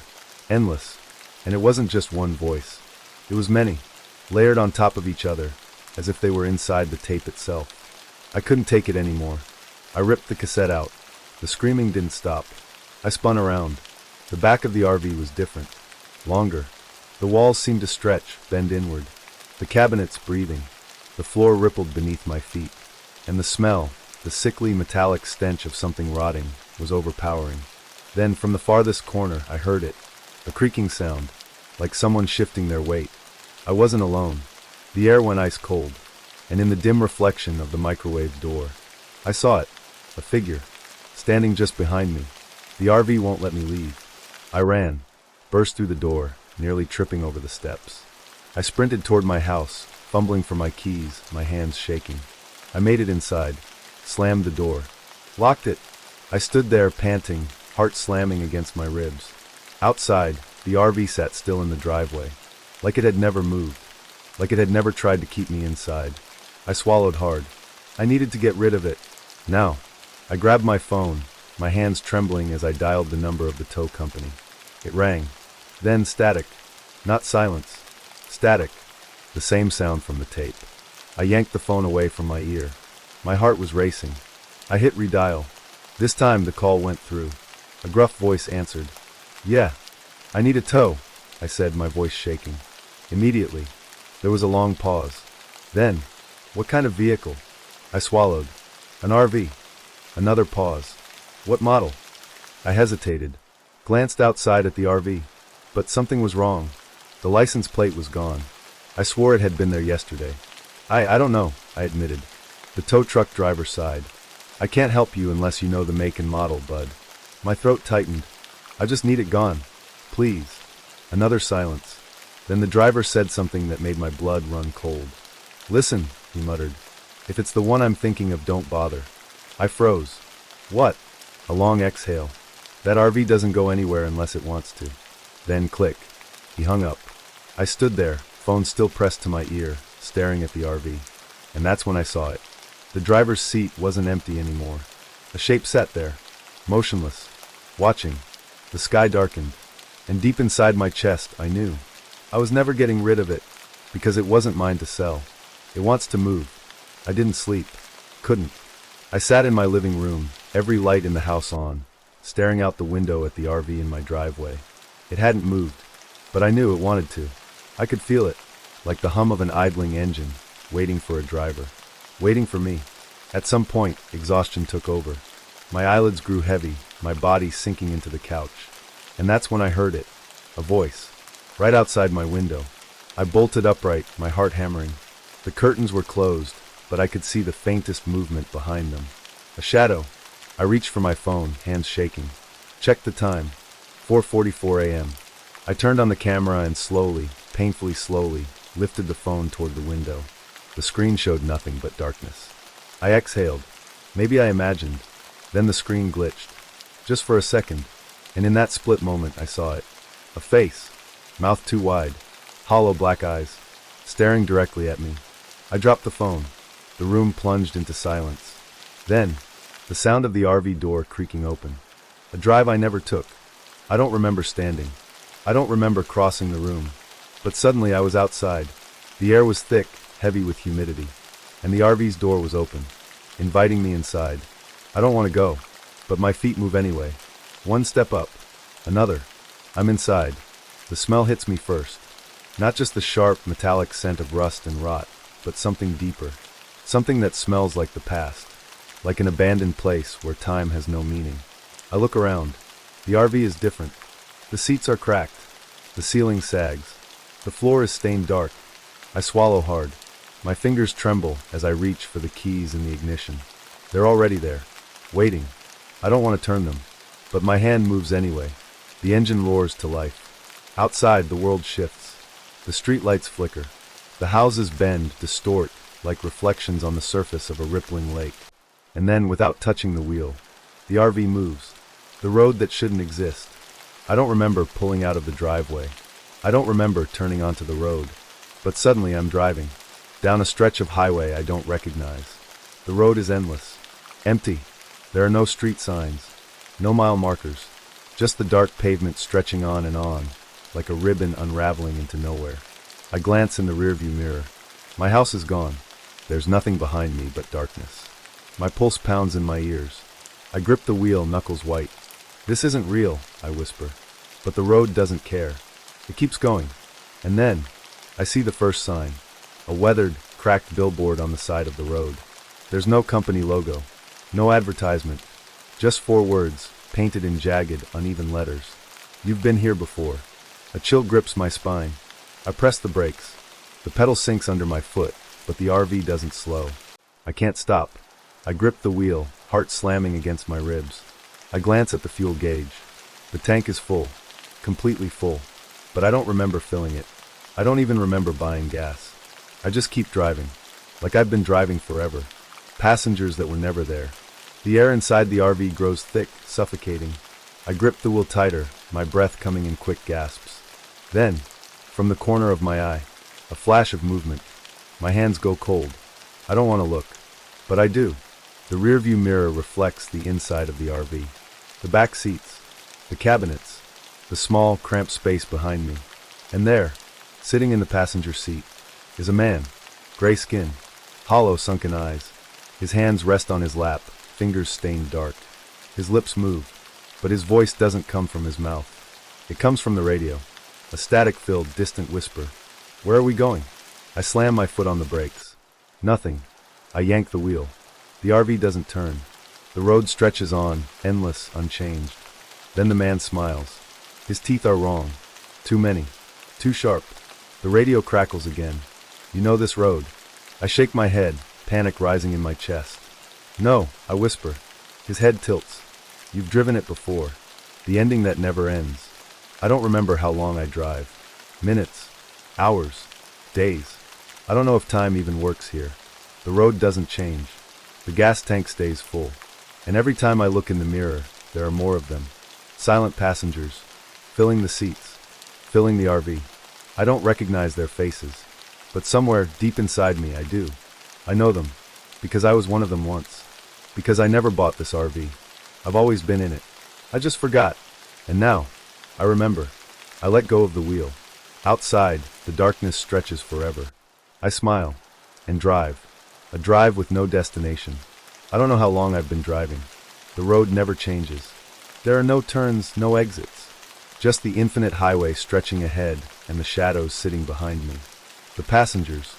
Endless. And it wasn't just one voice. It was many. Layered on top of each other, as if they were inside the tape itself. I couldn't take it anymore. I ripped the cassette out. The screaming didn't stop. I spun around. The back of the RV was different. Longer. The walls seemed to stretch, bend inward. The cabinets breathing. The floor rippled beneath my feet. And the smell, the sickly metallic stench of something rotting, was overpowering. Then, from the farthest corner, I heard it. A creaking sound, like someone shifting their weight. I wasn't alone. The air went ice cold. And in the dim reflection of the microwave door, I saw it. A figure. Standing just behind me. The RV won't let me leave. I ran. Burst through the door, nearly tripping over the steps. I sprinted toward my house, fumbling for my keys, my hands shaking. I made it inside. slammed the door, locked it. I stood there panting, heart slamming against my ribs. Outside, the RV sat still in the driveway, like it had never moved, like it had never tried to keep me inside. I swallowed hard. I needed to get rid of it. Now. I grabbed my phone, my hands trembling as I dialed the number of the tow company. It rang. Then static. Not silence. Static. The same sound from the tape. I yanked the phone away from my ear. My heart was racing. I hit redial. This time the call went through. A gruff voice answered. "Yeah, I need a tow," I said, my voice shaking. Immediately, there was a long pause. Then, "What kind of vehicle?" I swallowed. "An RV." Another pause. "What model?" I hesitated, glanced outside at the RV, but something was wrong. The license plate was gone. I swore it had been there yesterday. I don't know," I admitted. The tow truck driver sighed. "I can't help you unless you know the make and model, bud." My throat tightened. "I just need it gone. Please." Another silence. Then the driver said something that made my blood run cold. "Listen," he muttered. "If it's the one I'm thinking of, don't bother." I froze. "What?" A long exhale. "That RV doesn't go anywhere unless it wants to." Then click. He hung up. I stood there, phone still pressed to my ear, staring at the RV. And that's when I saw it. The driver's seat wasn't empty anymore. A shape sat there, motionless, watching. The sky darkened, and deep inside my chest, I knew. I was never getting rid of it, because it wasn't mine to sell. It wants to move. I didn't sleep. Couldn't. I sat in my living room, every light in the house on, staring out the window at the RV in my driveway. It hadn't moved, but I knew it wanted to. I could feel it, like the hum of an idling engine, waiting for a driver. Waiting for me. At some point, exhaustion took over. My eyelids grew heavy, my body sinking into the couch. And that's when I heard it. A voice. Right outside my window. I bolted upright, my heart hammering. The curtains were closed, but I could see the faintest movement behind them. A shadow. I reached for my phone, hands shaking. Checked the time. 4:44 a.m. I turned on the camera and slowly, painfully slowly, lifted the phone toward the window. The screen showed nothing but darkness. I exhaled. Maybe I imagined. Then the screen glitched. Just for a second. And in that split moment, I saw it. A face. Mouth too wide. Hollow black eyes. Staring directly at me. I dropped the phone. The room plunged into silence. Then, the sound of the RV door creaking open. A drive I never took. I don't remember standing. I don't remember crossing the room. But suddenly I was outside. The air was thick, heavy with humidity. And the RV's door was open, inviting me inside. I don't want to go, but my feet move anyway. One step up. Another. I'm inside. The smell hits me first. Not just the sharp, metallic scent of rust and rot, but something deeper. Something that smells like the past. Like an abandoned place where time has no meaning. I look around. The RV is different. The seats are cracked. The ceiling sags. The floor is stained dark. I swallow hard. My fingers tremble as I reach for the keys in the ignition. They're already there, waiting. I don't want to turn them, but my hand moves anyway. The engine roars to life. Outside, the world shifts. The streetlights flicker. The houses bend, distort, like reflections on the surface of a rippling lake. And then, without touching the wheel, the RV moves. The road that shouldn't exist. I don't remember pulling out of the driveway. I don't remember turning onto the road. But suddenly I'm driving. Down a stretch of highway I don't recognize. The road is endless. Empty. There are no street signs. No mile markers. Just the dark pavement stretching on, like a ribbon unraveling into nowhere. I glance in the rearview mirror. My house is gone. There's nothing behind me but darkness. My pulse pounds in my ears. I grip the wheel, knuckles white. This isn't real, I whisper. But the road doesn't care. It keeps going. And then, I see the first sign. A weathered, cracked billboard on the side of the road. There's no company logo. No advertisement. Just 4 words, painted in jagged, uneven letters. You've been here before. A chill grips my spine. I press the brakes. The pedal sinks under my foot, but the RV doesn't slow. I can't stop. I grip the wheel, heart slamming against my ribs. I glance at the fuel gauge. The tank is full. Completely full. But I don't remember filling it. I don't even remember buying gas. I just keep driving. Like I've been driving forever. Passengers that were never there. The air inside the RV grows thick, suffocating. I grip the wheel tighter, my breath coming in quick gasps. Then, from the corner of my eye, a flash of movement. My hands go cold. I don't want to look, but I do. The rearview mirror reflects the inside of the RV. The back seats, the cabinets, the small, cramped space behind me. And there, sitting in the passenger seat, is a man, gray skin, hollow, sunken eyes. His hands rest on his lap, fingers stained dark. His lips move, but his voice doesn't come from his mouth. It comes from the radio, a static-filled, distant whisper. Where are we going? I slam my foot on the brakes. Nothing. I yank the wheel. The RV doesn't turn. The road stretches on, endless, unchanged. Then the man smiles. His teeth are wrong. Too many. Too sharp. The radio crackles again. You know this road. I shake my head, panic rising in my chest. No, I whisper. His head tilts. You've driven it before. The ending that never ends. I don't remember how long I drive. Minutes. Hours. Days. I don't know if time even works here. The road doesn't change. The gas tank stays full. And every time I look in the mirror, there are more of them. Silent passengers. Filling the seats. Filling the RV. I don't recognize their faces. But somewhere, deep inside me, I do. I know them. Because I was one of them once. Because I never bought this RV. I've always been in it. I just forgot. And now, I remember. I let go of the wheel. Outside, the darkness stretches forever. I smile. And drive. A drive with no destination. I don't know how long I've been driving. The road never changes. There are no turns, no exits. Just the infinite highway stretching ahead and the shadows sitting behind me. The passengers,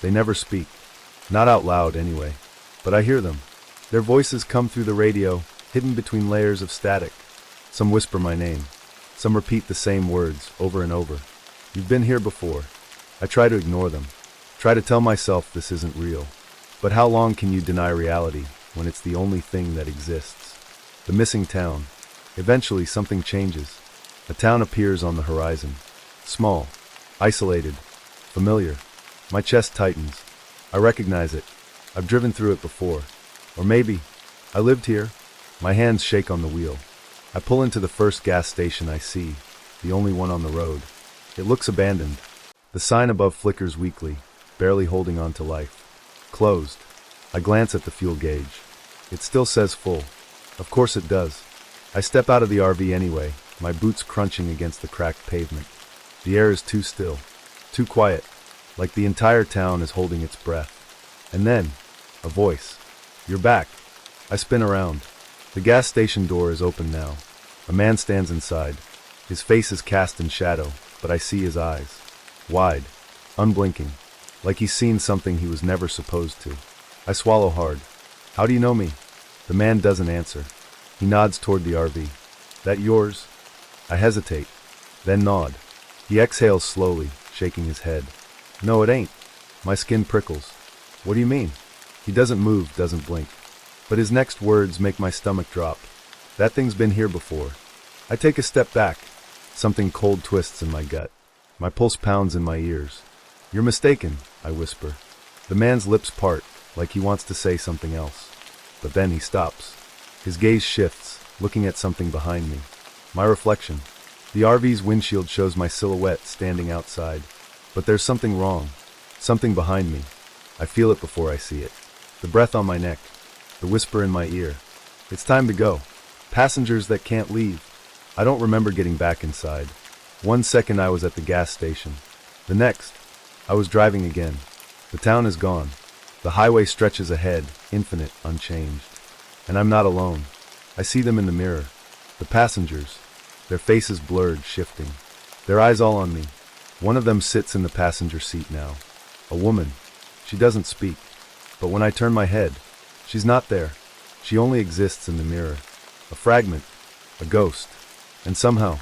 they never speak. Not out loud anyway. But I hear them. Their voices come through the radio, hidden between layers of static. Some whisper my name. Some repeat the same words over and over. You've been here before. I try to ignore them. Try to tell myself this isn't real. But how long can you deny reality when it's the only thing that exists? The missing town. Eventually something changes. A town appears on the horizon. Small. Isolated. Familiar. My chest tightens. I recognize it. I've driven through it before. Or maybe, I lived here. My hands shake on the wheel. I pull into the first gas station I see, the only one on the road. It looks abandoned. The sign above flickers weakly, barely holding on to life. Closed. I glance at the fuel gauge. It still says full. Of course it does. I step out of the RV anyway, my boots crunching against the cracked pavement. The air is too still, too quiet, like the entire town is holding its breath. And then, a voice. You're back. I spin around. The gas station door is open now. A man stands inside. His face is cast in shadow, but I see his eyes. Wide, unblinking, like he's seen something he was never supposed to. I swallow hard. How do you know me? The man doesn't answer. He nods toward the RV. That yours? I hesitate, then nod. He exhales slowly, shaking his head. No, it ain't. My skin prickles. What do you mean? He doesn't move, doesn't blink. But his next words make my stomach drop. That thing's been here before. I take a step back. Something cold twists in my gut. My pulse pounds in my ears. You're mistaken, I whisper. The man's lips part, like he wants to say something else. But then he stops. His gaze shifts, looking at something behind me. My reflection. The RV's windshield shows my silhouette standing outside. But there's something wrong. Something behind me. I feel it before I see it. The breath on my neck. The whisper in my ear. It's time to go. Passengers that can't leave. I don't remember getting back inside. 1 second I was at the gas station. The next, I was driving again. The town is gone. The highway stretches ahead, infinite, unchanged. And I'm not alone. I see them in the mirror. The passengers. Their faces blurred, shifting. Their eyes all on me. One of them sits in the passenger seat now. A woman. She doesn't speak. But when I turn my head, she's not there. She only exists in the mirror. A fragment. A ghost. And somehow,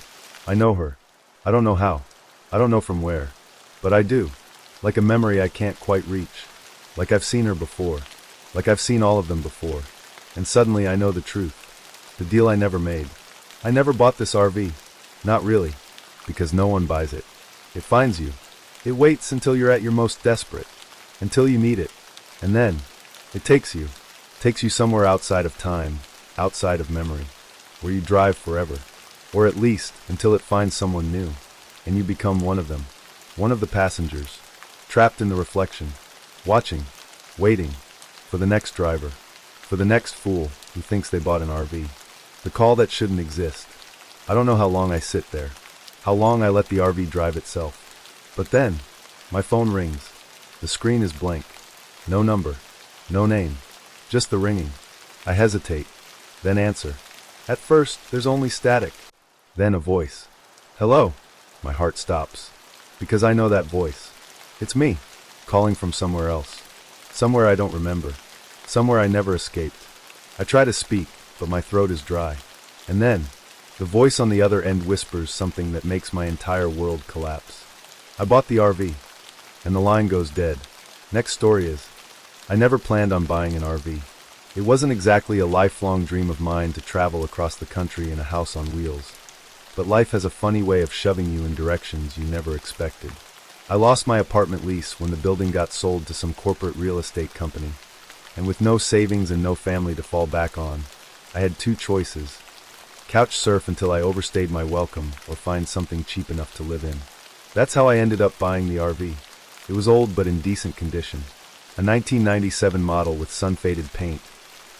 I know her. I don't know how. I don't know from where. But I do. Like a memory I can't quite reach. Like I've seen her before. Like I've seen all of them before. And suddenly I know the truth. The deal I never made. I never bought this RV. Not really. Because no one buys it. It finds you. It waits until you're at your most desperate. Until you need it. And then, it takes you. Takes you somewhere outside of time, outside of memory, where you drive forever, or at least until it finds someone new, and you become one of them, one of the passengers, trapped in the reflection, watching, waiting, for the next driver, for the next fool who thinks they bought an RV. The call that shouldn't exist. I don't know how long I sit there, how long I let the RV drive itself. But then, my phone rings. The screen is blank. No number, no name, just the ringing. I hesitate, then answer. At first, there's only static. Then a voice. Hello. My heart stops, because I know that voice. It's me, calling from somewhere else. Somewhere I don't remember. Somewhere I never escaped. I try to speak, but my throat is dry. And then, the voice on the other end whispers something that makes my entire world collapse. I bought the RV. And the line goes dead. Next story is, I never planned on buying an RV. It wasn't exactly a lifelong dream of mine to travel across the country in a house on wheels. But life has a funny way of shoving you in directions you never expected. I lost my apartment lease when the building got sold to some corporate real estate company. And with no savings and no family to fall back on, I had two choices. Couch surf until I overstayed my welcome, or find something cheap enough to live in. That's how I ended up buying the RV. It was old but in decent condition. A 1997 model with sun-faded paint,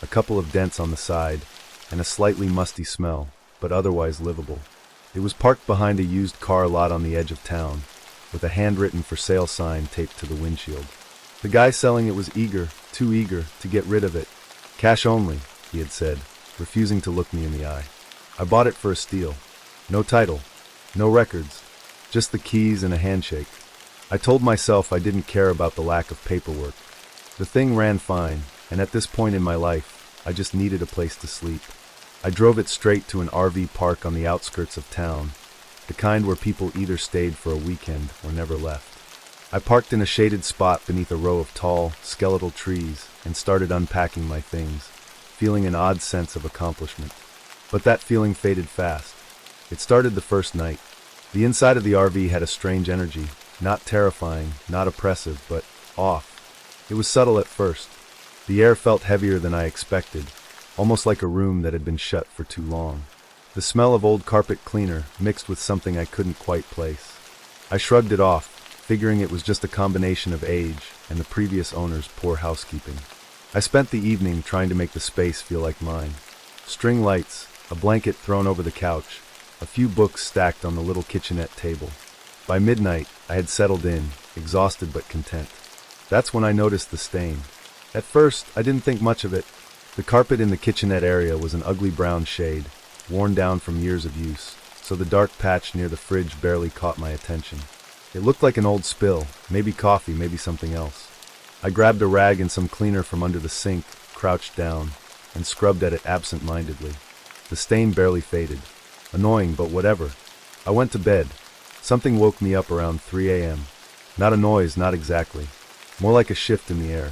a couple of dents on the side, and a slightly musty smell, but otherwise livable. It was parked behind a used car lot on the edge of town, with a handwritten for sale sign taped to the windshield. The guy selling it was eager, too eager, to get rid of it. Cash only, he had said, refusing to look me in the eye. I bought it for a steal. No title, no records, just the keys and a handshake. I told myself I didn't care about the lack of paperwork. The thing ran fine, and at this point in my life, I just needed a place to sleep. I drove it straight to an RV park on the outskirts of town, the kind where people either stayed for a weekend or never left. I parked in a shaded spot beneath a row of tall, skeletal trees and started unpacking my things, feeling an odd sense of accomplishment. But that feeling faded fast. It started the first night. The inside of the RV had a strange energy, not terrifying, not oppressive, but off. It was subtle at first. The air felt heavier than I expected, almost like a room that had been shut for too long. The smell of old carpet cleaner mixed with something I couldn't quite place. I shrugged it off, figuring it was just a combination of age and the previous owner's poor housekeeping. I spent the evening trying to make the space feel like mine. String lights, a blanket thrown over the couch, a few books stacked on the little kitchenette table. By midnight, I had settled in, exhausted but content. That's when I noticed the stain. At first, I didn't think much of it. The carpet in the kitchenette area was an ugly brown shade, worn down from years of use, so the dark patch near the fridge barely caught my attention. It looked like an old spill, maybe coffee, maybe something else. I grabbed a rag and some cleaner from under the sink, crouched down, and scrubbed at it absent-mindedly. The stain barely faded. Annoying, but whatever. I went to bed. Something woke me up around 3 a.m. Not a noise, not exactly. More like a shift in the air.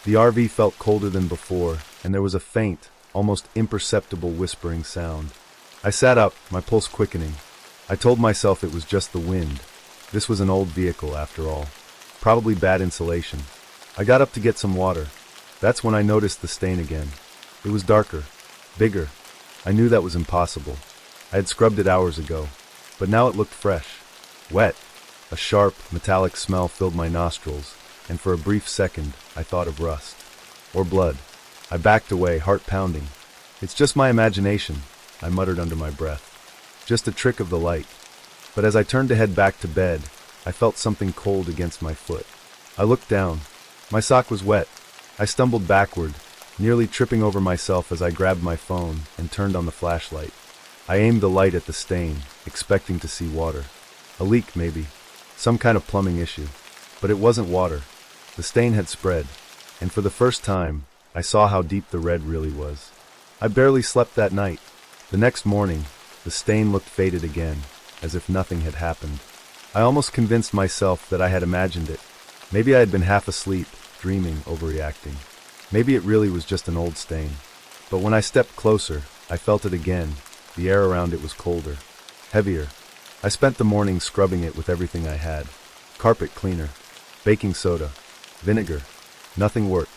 The RV felt colder than before, and there was a faint, almost imperceptible whispering sound. I sat up, my pulse quickening. I told myself it was just the wind. This was an old vehicle, after all. Probably bad insulation. I got up to get some water. That's when I noticed the stain again. It was darker, bigger. I knew that was impossible. I had scrubbed it hours ago, but now it looked fresh. Wet. A sharp, metallic smell filled my nostrils, and for a brief second, I thought of rust. Or blood. I backed away, heart pounding. It's just my imagination, I muttered under my breath. Just a trick of the light. But as I turned to head back to bed, I felt something cold against my foot. I looked down. My sock was wet. I stumbled backward, nearly tripping over myself as I grabbed my phone and turned on the flashlight. I aimed the light at the stain, expecting to see water. A leak, maybe. Some kind of plumbing issue. But it wasn't water. The stain had spread, and for the first time, I saw how deep the red really was. I barely slept that night. The next morning, the stain looked faded again, as if nothing had happened. I almost convinced myself that I had imagined it. Maybe I had been half asleep, dreaming, overreacting. Maybe it really was just an old stain. But when I stepped closer, I felt it again. The air around it was colder, heavier. I spent the morning scrubbing it with everything I had. Carpet cleaner, baking soda, vinegar. Nothing worked.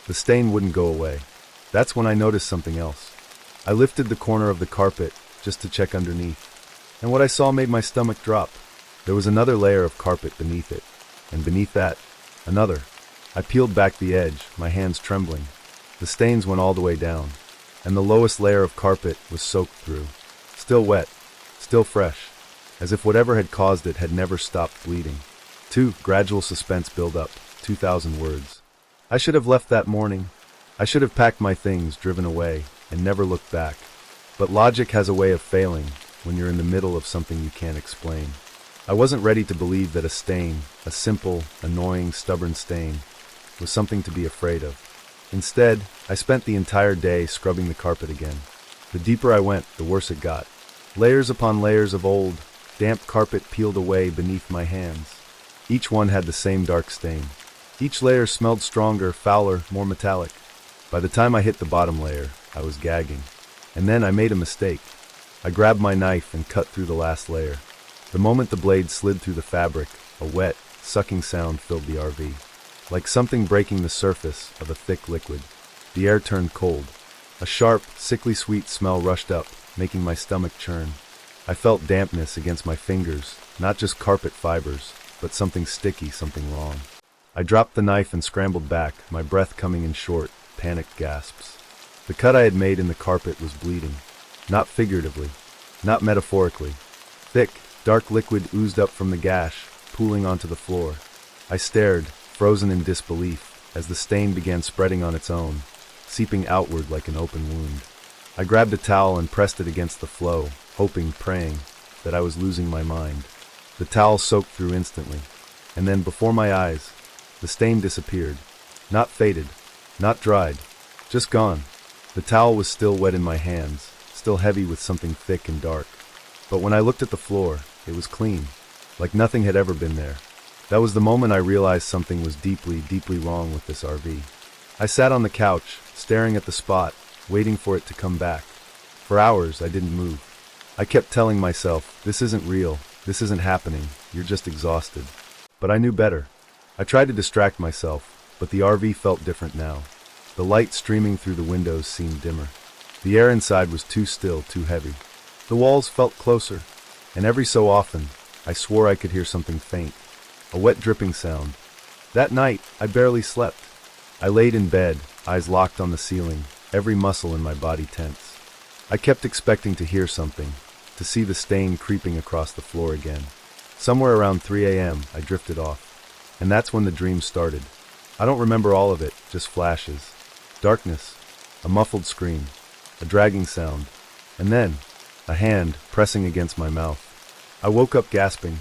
The stain wouldn't go away. That's when I noticed something else. I lifted the corner of the carpet just to check underneath, and what I saw made my stomach drop. There was another layer of carpet beneath it, and beneath that, another. I peeled back the edge, my hands trembling. The stains went all the way down, and the lowest layer of carpet was soaked through. Still wet, still fresh, as if whatever had caused it had never stopped bleeding. Gradual suspense build up, 2,000 words. I should have left that morning. I should have packed my things, driven away, and never looked back. But logic has a way of failing when you're in the middle of something you can't explain. I wasn't ready to believe that a stain, a simple, annoying, stubborn stain, was something to be afraid of. Instead, I spent the entire day scrubbing the carpet again. The deeper I went, the worse it got. Layers upon layers of old, damp carpet peeled away beneath my hands. Each one had the same dark stain. Each layer smelled stronger, fouler, more metallic. By the time I hit the bottom layer, I was gagging. And then I made a mistake. I grabbed my knife and cut through the last layer. The moment the blade slid through the fabric, a wet, sucking sound filled the RV. Like something breaking the surface of a thick liquid. The air turned cold. A sharp, sickly sweet smell rushed up, making my stomach churn. I felt dampness against my fingers, not just carpet fibers, but something sticky, something wrong. I dropped the knife and scrambled back, my breath coming in short, panicked gasps. The cut I had made in the carpet was bleeding. Not figuratively, not metaphorically. Thick, dark liquid oozed up from the gash, pooling onto the floor. I stared, frozen in disbelief, as the stain began spreading on its own, seeping outward like an open wound. I grabbed a towel and pressed it against the flow, hoping, praying, that I was losing my mind. The towel soaked through instantly, and then before my eyes, the stain disappeared. Not faded, not dried, just gone. The towel was still wet in my hands, still heavy with something thick and dark. But when I looked at the floor, it was clean, like nothing had ever been there. That was the moment I realized something was deeply, deeply wrong with this RV. I sat on the couch, staring at the spot, waiting for it to come back. For hours, I didn't move. I kept telling myself, this isn't real, this isn't happening, you're just exhausted. But I knew better. I tried to distract myself, but the RV felt different now. The light streaming through the windows seemed dimmer. The air inside was too still, too heavy. The walls felt closer, and every so often, I swore I could hear something faint, a wet dripping sound. That night, I barely slept. I laid in bed, eyes locked on the ceiling, every muscle in my body tense. I kept expecting to hear something, to see the stain creeping across the floor again. Somewhere around 3 a.m., I drifted off. And that's when the dream started. I don't remember all of it, just flashes. Darkness, a muffled scream, a dragging sound, and then, a hand pressing against my mouth. I woke up gasping.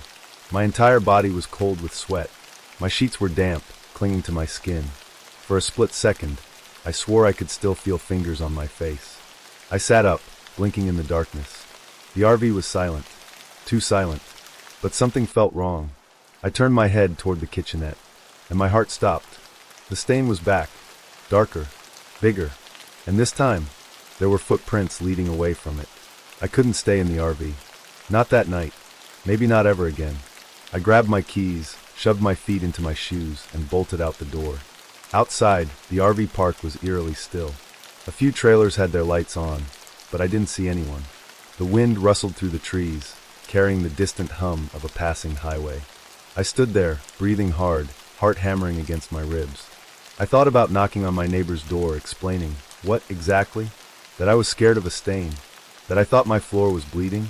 My entire body was cold with sweat. My sheets were damp, clinging to my skin. For a split second, I swore I could still feel fingers on my face. I sat up, blinking in the darkness. The RV was silent, too silent, but something felt wrong. I turned my head toward the kitchenette, and my heart stopped. The stain was back, darker, bigger, and this time, there were footprints leading away from it. I couldn't stay in the RV. Not that night. Maybe not ever again. I grabbed my keys, shoved my feet into my shoes, and bolted out the door. Outside, the RV park was eerily still. A few trailers had their lights on, but I didn't see anyone. The wind rustled through the trees, carrying the distant hum of a passing highway. I stood there, breathing hard, heart hammering against my ribs. I thought about knocking on my neighbor's door, explaining, what exactly? That I was scared of a stain, that I thought my floor was bleeding.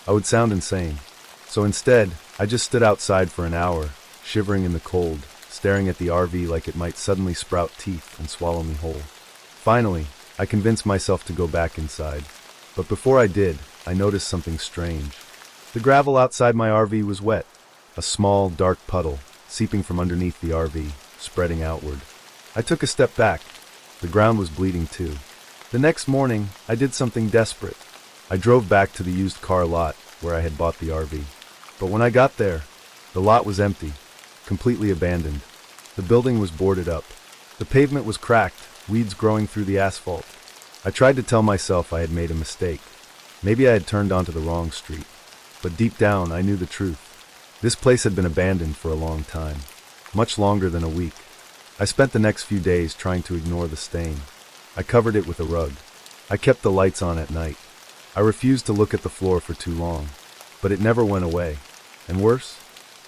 I would sound insane. So instead, I just stood outside for an hour, shivering in the cold, staring at the RV like it might suddenly sprout teeth and swallow me whole. Finally, I convinced myself to go back inside. But before I did, I noticed something strange. The gravel outside my RV was wet, a small, dark puddle, seeping from underneath the RV, spreading outward. I took a step back. The ground was bleeding too. The next morning, I did something desperate. I drove back to the used car lot where I had bought the RV. But when I got there, the lot was empty, completely abandoned. The building was boarded up. The pavement was cracked, weeds growing through the asphalt. I tried to tell myself I had made a mistake. Maybe I had turned onto the wrong street. But deep down, I knew the truth. This place had been abandoned for a long time, much longer than a week. I spent the next few days trying to ignore the stain. I covered it with a rug. I kept the lights on at night. I refused to look at the floor for too long. But it never went away. And worse,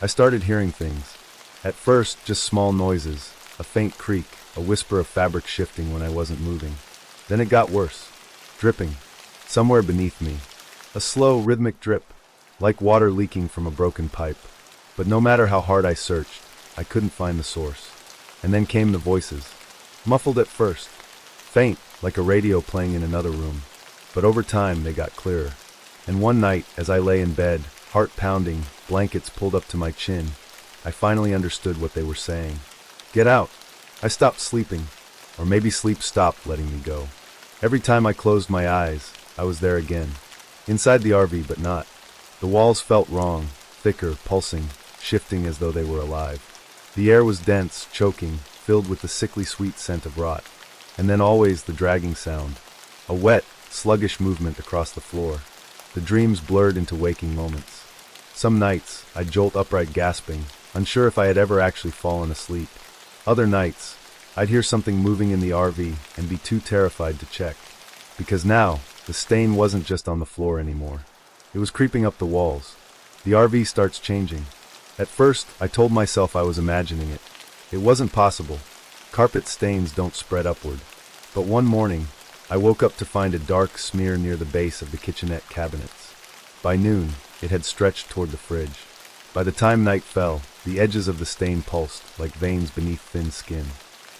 I started hearing things. At first, just small noises, a faint creak, a whisper of fabric shifting when I wasn't moving. Then it got worse. Dripping. Somewhere beneath me. A slow, rhythmic drip, like water leaking from a broken pipe. But no matter how hard I searched, I couldn't find the source. And then came the voices. Muffled at first. Faint, like a radio playing in another room. But over time, they got clearer. And one night, as I lay in bed, heart pounding, blankets pulled up to my chin, I finally understood what they were saying. Get out! I stopped sleeping. Or maybe sleep stopped letting me go. Every time I closed my eyes, I was there again. Inside the RV, but not. The walls felt wrong, thicker, pulsing, shifting as though they were alive. The air was dense, choking, filled with the sickly sweet scent of rot. And then always the dragging sound. A wet, sluggish movement across the floor. The dreams blurred into waking moments. Some nights, I'd jolt upright gasping, unsure if I had ever actually fallen asleep. Other nights, I'd hear something moving in the RV and be too terrified to check. Because now, the stain wasn't just on the floor anymore. It was creeping up the walls. The RV starts changing. At first, I told myself I was imagining it. It wasn't possible. Carpet stains don't spread upward. But one morning, I woke up to find a dark smear near the base of the kitchenette cabinets. By noon, it had stretched toward the fridge. By the time night fell, the edges of the stain pulsed, like veins beneath thin skin.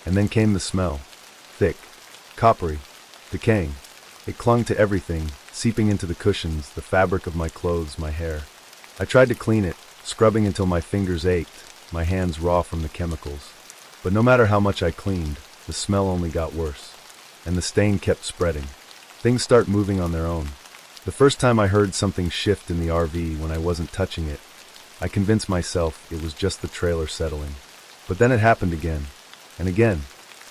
And then came the smell. Thick, coppery, decaying. It clung to everything, seeping into the cushions, the fabric of my clothes, my hair. I tried to clean it, scrubbing until my fingers ached, my hands raw from the chemicals. But no matter how much I cleaned, the smell only got worse. And the stain kept spreading. Things start moving on their own. The first time I heard something shift in the RV when I wasn't touching it, I convinced myself it was just the trailer settling. But then it happened again. And again.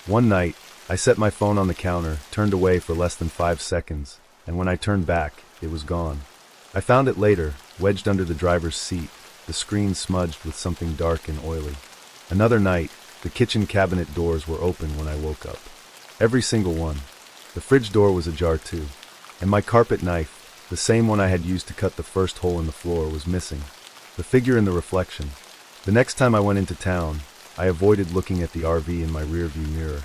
One night, I set my phone on the counter, turned away for less than 5 seconds, and when I turned back, it was gone. I found it later, wedged under the driver's seat, the screen smudged with something dark and oily. Another night, the kitchen cabinet doors were open when I woke up. Every single one. The fridge door was ajar too. And my carpet knife, the same one I had used to cut the first hole in the floor, was missing. The figure in the reflection. The next time I went into town, I avoided looking at the RV in my rearview mirror.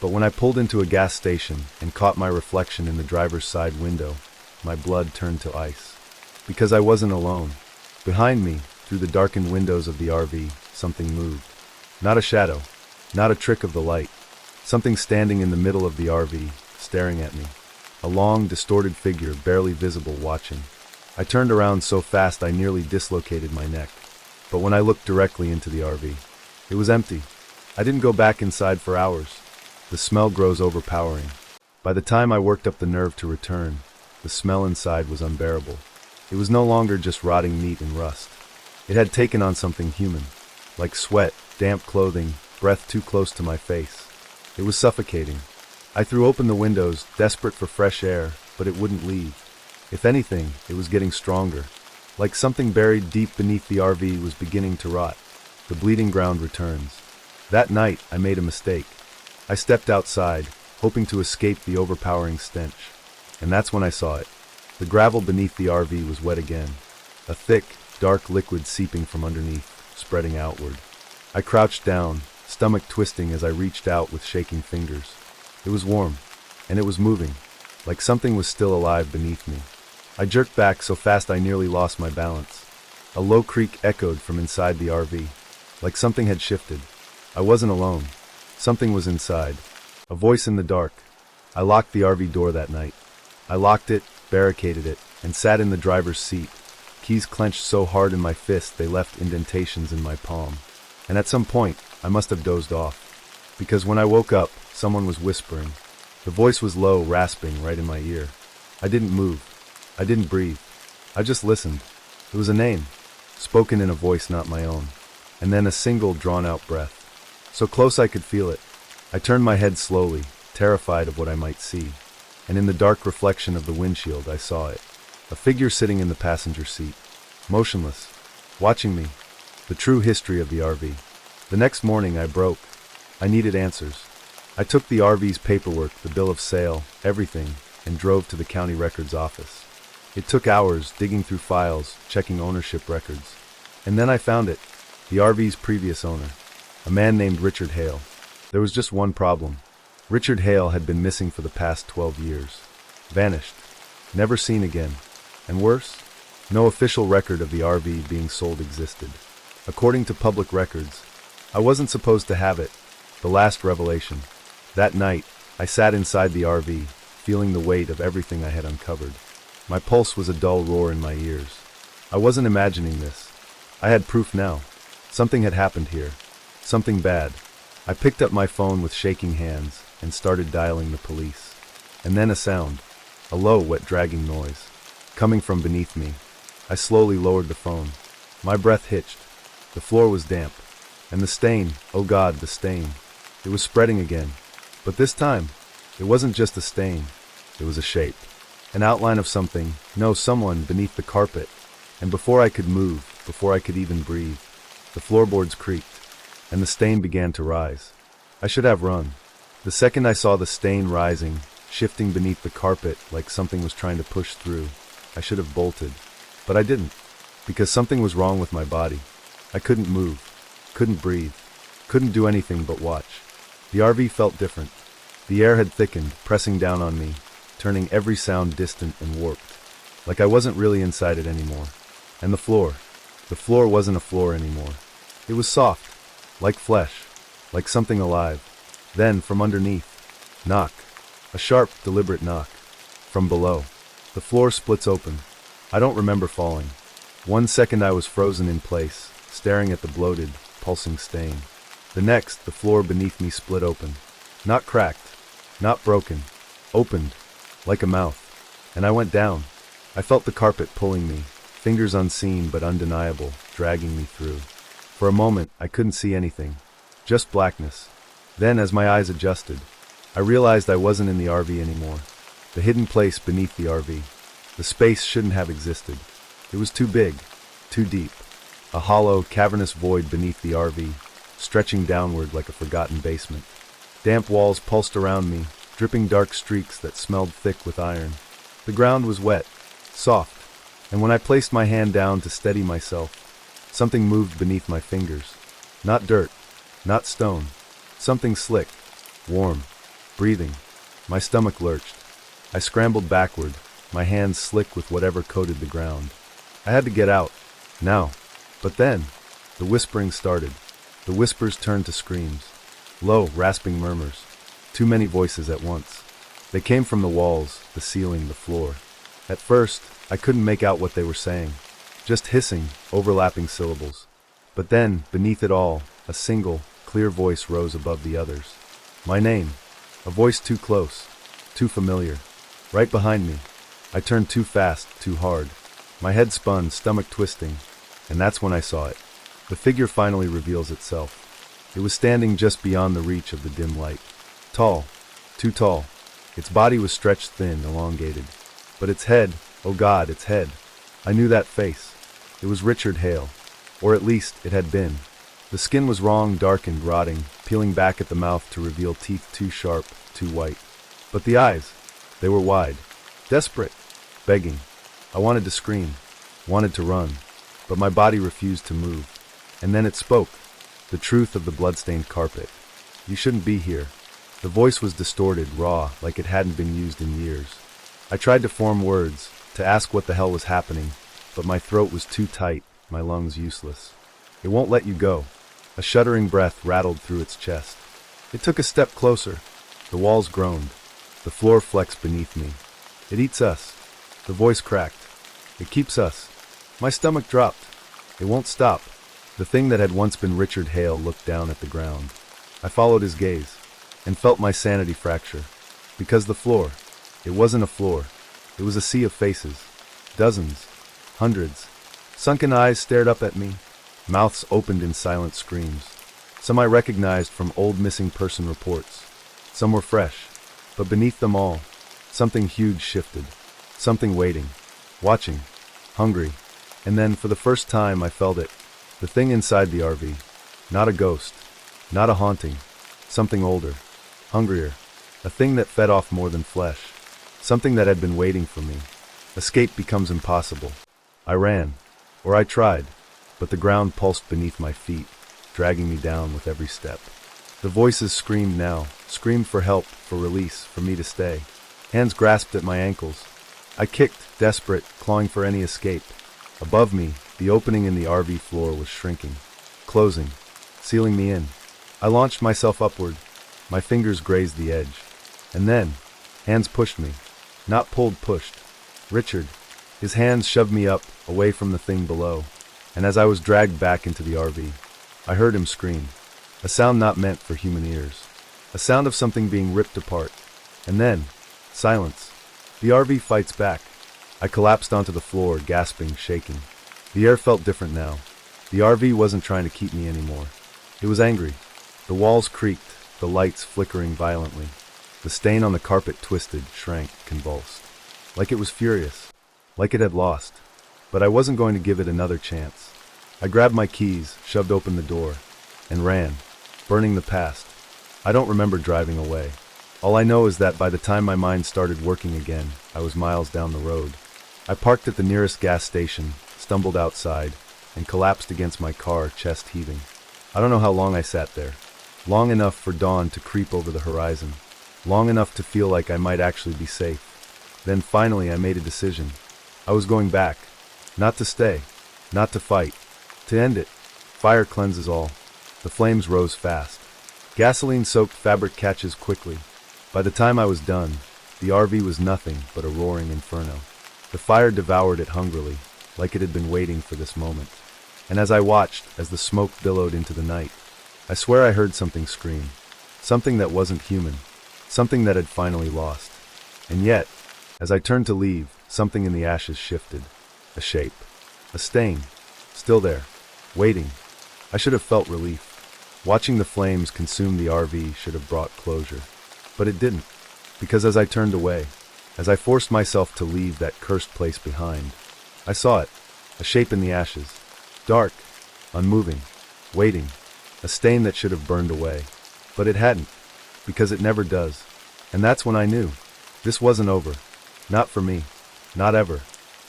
But when I pulled into a gas station and caught my reflection in the driver's side window, my blood turned to ice. Because I wasn't alone. Behind me, through the darkened windows of the RV, something moved. Not a shadow, not a trick of the light. Something standing in the middle of the RV, staring at me. A long, distorted figure, barely visible, watching. I turned around so fast I nearly dislocated my neck. But when I looked directly into the RV, it was empty. I didn't go back inside for hours. The smell grows overpowering. By the time I worked up the nerve to return, the smell inside was unbearable. It was no longer just rotting meat and rust. It had taken on something human, like sweat, damp clothing, breath too close to my face. It was suffocating. I threw open the windows, desperate for fresh air, but it wouldn't leave. If anything, it was getting stronger. Like something buried deep beneath the RV was beginning to rot. The bleeding ground returns. That night, I made a mistake. I stepped outside, hoping to escape the overpowering stench. And that's when I saw it. The gravel beneath the RV was wet again. A thick, dark liquid seeping from underneath, spreading outward. I crouched down, stomach twisting as I reached out with shaking fingers. It was warm, and it was moving, like something was still alive beneath me. I jerked back so fast I nearly lost my balance. A low creak echoed from inside the RV, like something had shifted. I wasn't alone. Something was inside. A voice in the dark. I locked the RV door that night. I locked it, barricaded it, and sat in the driver's seat, keys clenched so hard in my fist they left indentations in my palm. And at some point, I must have dozed off. Because when I woke up, someone was whispering. The voice was low, rasping, right in my ear. I didn't move. I didn't breathe. I just listened. It was a name, spoken in a voice not my own. And then a single, drawn-out breath. So close I could feel it. I turned my head slowly, terrified of what I might see. And in the dark reflection of the windshield, I saw it. A figure sitting in the passenger seat. Motionless. Watching me. The true history of the RV. The next morning I broke. I needed answers. I took the RV's paperwork, the bill of sale, everything, and drove to the county records office. It took hours digging through files, checking ownership records. And then I found it, the RV's previous owner, a man named Richard Hale. There was just one problem. Richard Hale had been missing for the past 12 years. Vanished. Never seen again. And worse, no official record of the RV being sold existed. According to public records, I wasn't supposed to have it. The last revelation. That night, I sat inside the RV, feeling the weight of everything I had uncovered. My pulse was a dull roar in my ears. I wasn't imagining this. I had proof now. Something had happened here. Something bad. I picked up my phone with shaking hands and started dialing the police. And then a sound. A low, wet, dragging noise. Coming from beneath me. I slowly lowered the phone. My breath hitched. The floor was damp. And the stain, oh God, the stain. It was spreading again. But this time, it wasn't just a stain. It was a shape. An outline of something, no, someone beneath the carpet. And before I could move, before I could even breathe, the floorboards creaked, and the stain began to rise. I should have run. The second I saw the stain rising, shifting beneath the carpet like something was trying to push through, I should have bolted. But I didn't, because something was wrong with my body. I couldn't move, couldn't breathe, couldn't do anything but watch. The RV felt different. The air had thickened, pressing down on me, turning every sound distant and warped, like I wasn't really inside it anymore. And the floor wasn't a floor anymore. It was soft, like flesh, like something alive. Then, from underneath, knock, a sharp, deliberate knock. From below, the floor splits open. I don't remember falling. 1 second I was frozen in place, staring at the bloated, pulsing stain. The next, the floor beneath me split open. Not cracked, not broken, opened, like a mouth. And I went down. I felt the carpet pulling me, fingers unseen but undeniable, dragging me through. For a moment, I couldn't see anything. Just blackness. Then, as my eyes adjusted, I realized I wasn't in the RV anymore. The hidden place beneath the RV. The space shouldn't have existed. It was too big, too deep. A hollow, cavernous void beneath the RV, stretching downward like a forgotten basement. Damp walls pulsed around me, dripping dark streaks that smelled thick with iron. The ground was wet, soft, and when I placed my hand down to steady myself, something moved beneath my fingers. Not dirt, not stone. Something slick, warm, breathing. My stomach lurched. I scrambled backward, my hands slick with whatever coated the ground. I had to get out, now. But then, the whispering started. The whispers turned to screams. Low, rasping murmurs. Too many voices at once. They came from the walls, the ceiling, the floor. At first, I couldn't make out what they were saying. Just hissing, overlapping syllables. But then, beneath it all, a single, clear voice rose above the others. My name. A voice too close, too familiar. Right behind me. I turned too fast, too hard. My head spun, stomach twisting, and that's when I saw it. The figure finally reveals itself. It was standing just beyond the reach of the dim light. Tall, too tall. Its body was stretched thin, elongated. But its head, oh God, its head. I knew that face. It was Richard Hale. Or at least, it had been. The skin was wrong, darkened, rotting, peeling back at the mouth to reveal teeth too sharp, too white. But the eyes, they were wide. Desperate. Begging. I wanted to scream. Wanted to run. But my body refused to move. And then it spoke. The truth of the bloodstained carpet. You shouldn't be here. The voice was distorted, raw, like it hadn't been used in years. I tried to form words, to ask what the hell was happening, but my throat was too tight, my lungs useless. It won't let you go. A shuddering breath rattled through its chest. It took a step closer. The walls groaned. The floor flexed beneath me. It eats us. The voice cracked. It keeps us. My stomach dropped. It won't stop. The thing that had once been Richard Hale looked down at the ground. I followed his gaze, and felt my sanity fracture. Because the floor, it wasn't a floor. It was a sea of faces. Dozens. Hundreds. Sunken eyes stared up at me. Mouths opened in silent screams. Some I recognized from old missing person reports. Some were fresh. But beneath them all, something huge shifted. Something waiting. Watching. Hungry. And then, for the first time, I felt it. The thing inside the RV. Not a ghost. Not a haunting. Something older. hungrier, a thing that fed off more than flesh, something that had been waiting for me. Escape becomes impossible. I ran, or I tried, but the ground pulsed beneath my feet, dragging me down with every step. The voices screamed now, screamed for help, for release, for me to stay. Hands grasped at my ankles. I kicked, desperate, clawing for any escape. Above me, the opening in the RV floor was shrinking, closing, sealing me in. I launched myself upward. My fingers grazed the edge. And then, hands pushed me. Not pulled, pushed. Richard. His hands shoved me up, away from the thing below. And as I was dragged back into the RV, I heard him scream. A sound not meant for human ears. A sound of something being ripped apart. And then, silence. The RV fights back. I collapsed onto the floor, gasping, shaking. The air felt different now. The RV wasn't trying to keep me anymore. It was angry. The walls creaked, the lights flickering violently. The stain on the carpet twisted, shrank, convulsed. Like it was furious. Like it had lost. But I wasn't going to give it another chance. I grabbed my keys, shoved open the door, and ran, burning the past. I don't remember driving away. All I know is that by the time my mind started working again, I was miles down the road. I parked at the nearest gas station, stumbled outside, and collapsed against my car, chest heaving. I don't know how long I sat there. Long enough for dawn to creep over the horizon. Long enough to feel like I might actually be safe. Then finally I made a decision. I was going back. Not to stay. Not to fight. To end it. Fire cleanses all. The flames rose fast. Gasoline-soaked fabric catches quickly. By the time I was done, the RV was nothing but a roaring inferno. The fire devoured it hungrily, like it had been waiting for this moment. And as I watched, as the smoke billowed into the night, I swear I heard something scream. Something that wasn't human. Something that had finally lost. And yet, as I turned to leave, something in the ashes shifted. A shape. A stain. Still there. Waiting. I should have felt relief. Watching the flames consume the RV should have brought closure. But it didn't. Because as I turned away, as I forced myself to leave that cursed place behind, I saw it. A shape in the ashes. Dark. Unmoving. Waiting. A stain that should have burned away. But it hadn't. Because it never does. And that's when I knew. This wasn't over. Not for me. Not ever.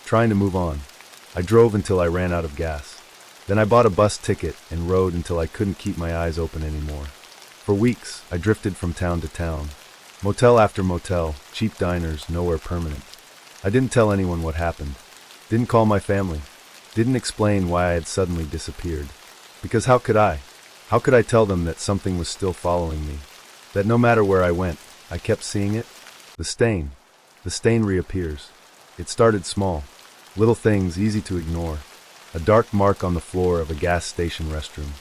Trying to move on. I drove until I ran out of gas. Then I bought a bus ticket and rode until I couldn't keep my eyes open anymore. For weeks, I drifted from town to town. Motel after motel, cheap diners, nowhere permanent. I didn't tell anyone what happened. Didn't call my family. Didn't explain why I had suddenly disappeared. Because how could I? How could I tell them that something was still following me? That no matter where I went, I kept seeing it? The stain. The stain reappears. It started small. Little things easy to ignore. A dark mark on the floor of a gas station restroom.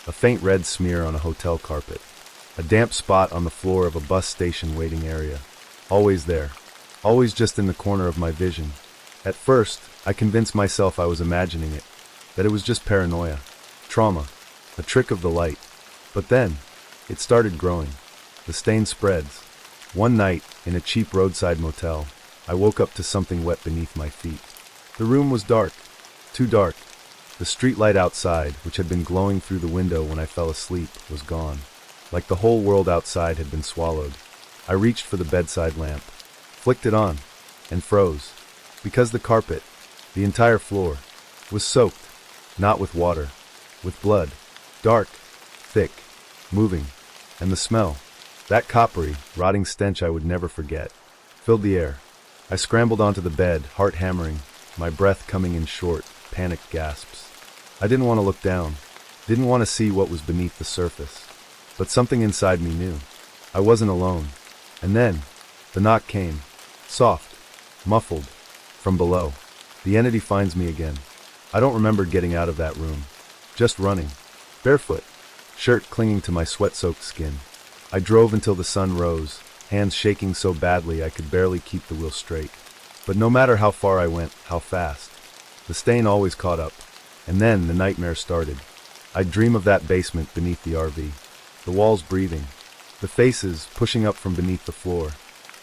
A faint red smear on a hotel carpet. A damp spot on the floor of a bus station waiting area. Always there. Always just in the corner of my vision. At first, I convinced myself I was imagining it. That it was just paranoia. Trauma. A trick of the light. But then, it started growing. The stain spreads. One night, in a cheap roadside motel, I woke up to something wet beneath my feet. The room was dark. Too dark. The street light outside, which had been glowing through the window when I fell asleep, was gone. Like the whole world outside had been swallowed. I reached for the bedside lamp, flicked it on, and froze. Because the carpet, the entire floor, was soaked, not with water, with blood. Dark, thick, moving, and the smell, that coppery, rotting stench I would never forget, filled the air. I scrambled onto the bed, heart hammering, my breath coming in short, panicked gasps. I didn't want to look down, didn't want to see what was beneath the surface. But something inside me knew. I wasn't alone. And then, the knock came. Soft. Muffled. From below. The entity finds me again. I don't remember getting out of that room. Just running. Barefoot. Shirt clinging to my sweat-soaked skin. I drove until the sun rose, hands shaking so badly I could barely keep the wheel straight. But no matter how far I went, how fast, the stain always caught up. And then the nightmare started. I'd dream of that basement beneath the RV. The walls breathing, the faces pushing up from beneath the floor,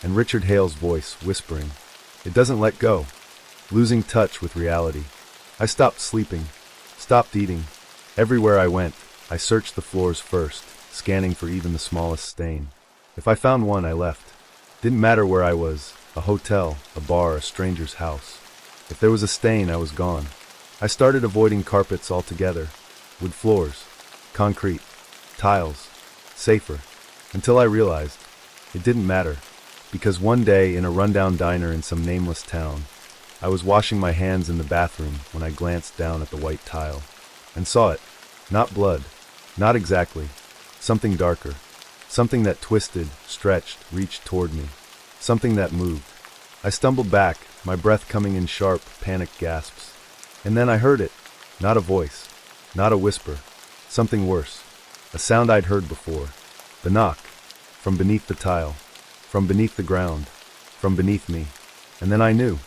and Richard Hale's voice whispering, "It doesn't let go," losing touch with reality. I stopped sleeping, stopped eating. Everywhere I went, I searched the floors first, scanning for even the smallest stain. If I found one, I left. Didn't matter where I was, a hotel, a bar, a stranger's house. If there was a stain, I was gone. I started avoiding carpets altogether. Wood floors, concrete, tiles, safer, until I realized it didn't matter, because one day in a rundown diner in some nameless town, I was washing my hands in the bathroom when I glanced down at the white tile and saw it. Not blood, not exactly, something darker, something that twisted, stretched, reached toward me, something that moved. I stumbled back, my breath coming in sharp, panicked gasps. And then I heard it. Not a voice, not a whisper, something worse. A sound I'd heard before. The knock. From beneath the tile. From beneath the ground. From beneath me. And then I knew.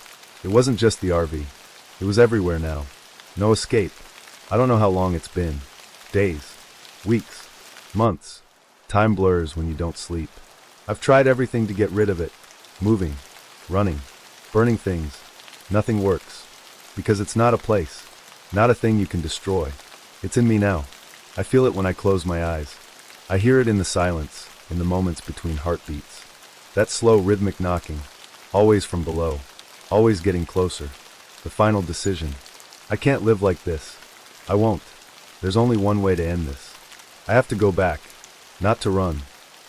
It wasn't just the RV. It was everywhere now. No escape. I don't know how long it's been. Days. Weeks. Months. Time blurs when you don't sleep. I've tried everything to get rid of it. Moving. Running. Burning things. Nothing works. Because it's not a place. Not a thing you can destroy. It's in me now. I feel it when I close my eyes. I hear it in the silence, in the moments between heartbeats. That slow rhythmic knocking. Always from below. Always getting closer. The final decision. I can't live like this. I won't. There's only one way to end this. I have to go back. Not to run.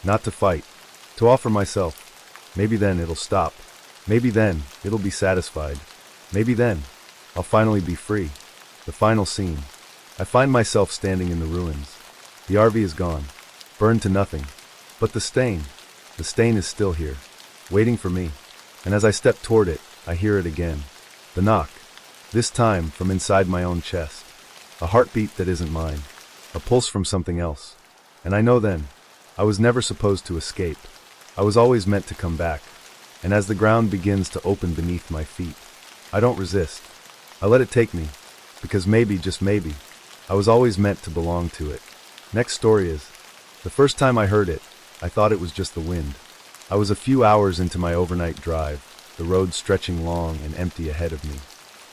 Not to fight. To offer myself. Maybe then it'll stop. Maybe then it'll be satisfied. Maybe then I'll finally be free. The final scene. I find myself standing in the ruins. The RV is gone. Burned to nothing. But the stain is still here. Waiting for me. And as I step toward it, I hear it again. The knock. This time from inside my own chest. A heartbeat that isn't mine. A pulse from something else. And I know then, I was never supposed to escape. I was always meant to come back. And as the ground begins to open beneath my feet, I don't resist. I let it take me. Because maybe, just maybe, I was always meant to belong to it. Next story is, the first time I heard it, I thought it was just the wind. I was a few hours into my overnight drive, the road stretching long and empty ahead of me.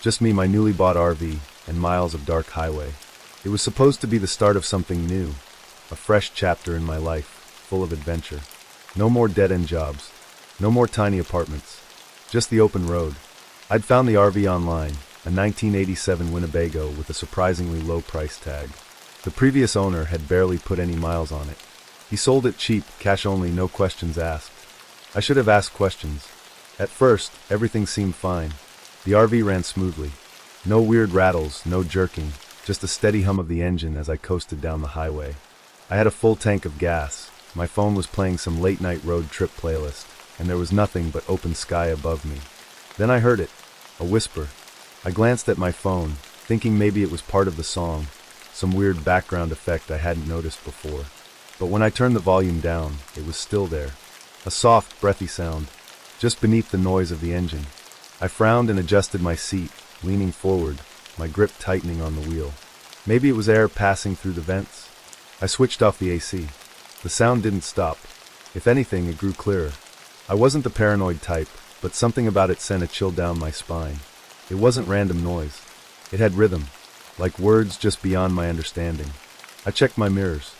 Just me, my newly bought RV, and miles of dark highway. It was supposed to be the start of something new, a fresh chapter in my life, full of adventure. No more dead-end jobs, no more tiny apartments, just the open road. I'd found the RV online, a 1987 Winnebago with a surprisingly low price tag. The previous owner had barely put any miles on it. He sold it cheap, cash only, no questions asked. I should have asked questions. At first, everything seemed fine. The RV ran smoothly. No weird rattles, no jerking, just a steady hum of the engine as I coasted down the highway. I had a full tank of gas. My phone was playing some late-night road trip playlist, and there was nothing but open sky above me. Then I heard it, a whisper. I glanced at my phone, thinking maybe it was part of the song, some weird background effect I hadn't noticed before. But when I turned the volume down, it was still there. A soft, breathy sound, just beneath the noise of the engine. I frowned and adjusted my seat, leaning forward, my grip tightening on the wheel. Maybe it was air passing through the vents. I switched off the AC. The sound didn't stop. If anything, it grew clearer. I wasn't the paranoid type, but something about it sent a chill down my spine. It wasn't random noise. It had rhythm, like words just beyond my understanding. I checked my mirrors.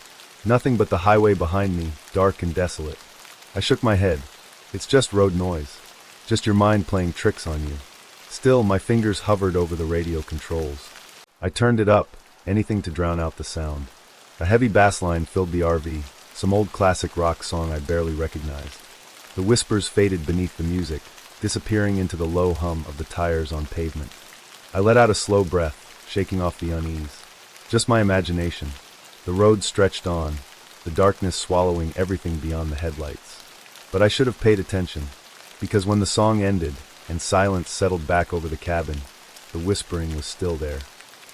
Nothing but the highway behind me, dark and desolate. I shook my head. It's just road noise. Just your mind playing tricks on you. Still, my fingers hovered over the radio controls. I turned it up, anything to drown out the sound. A heavy bass line filled the RV, some old classic rock song I barely recognized. The whispers faded beneath the music, disappearing into the low hum of the tires on pavement. I let out a slow breath, shaking off the unease. Just my imagination. The road stretched on, the darkness swallowing everything beyond the headlights. But I should have paid attention, because when the song ended and silence settled back over the cabin, the whispering was still there.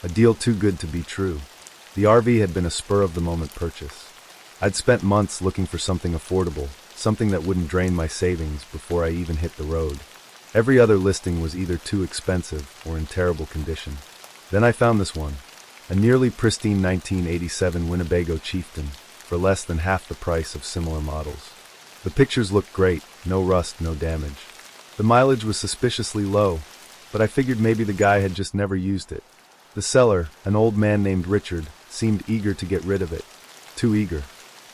A deal too good to be true. The RV had been a spur-of-the-moment purchase. I'd spent months looking for something affordable, something that wouldn't drain my savings before I even hit the road. Every other listing was either too expensive or in terrible condition. Then I found this one, a nearly pristine 1987 Winnebago Chieftain, for less than half the price of similar models. The pictures looked great, no rust, no damage. The mileage was suspiciously low, but I figured maybe the guy had just never used it. The seller, an old man named Richard, seemed eager to get rid of it. Too eager.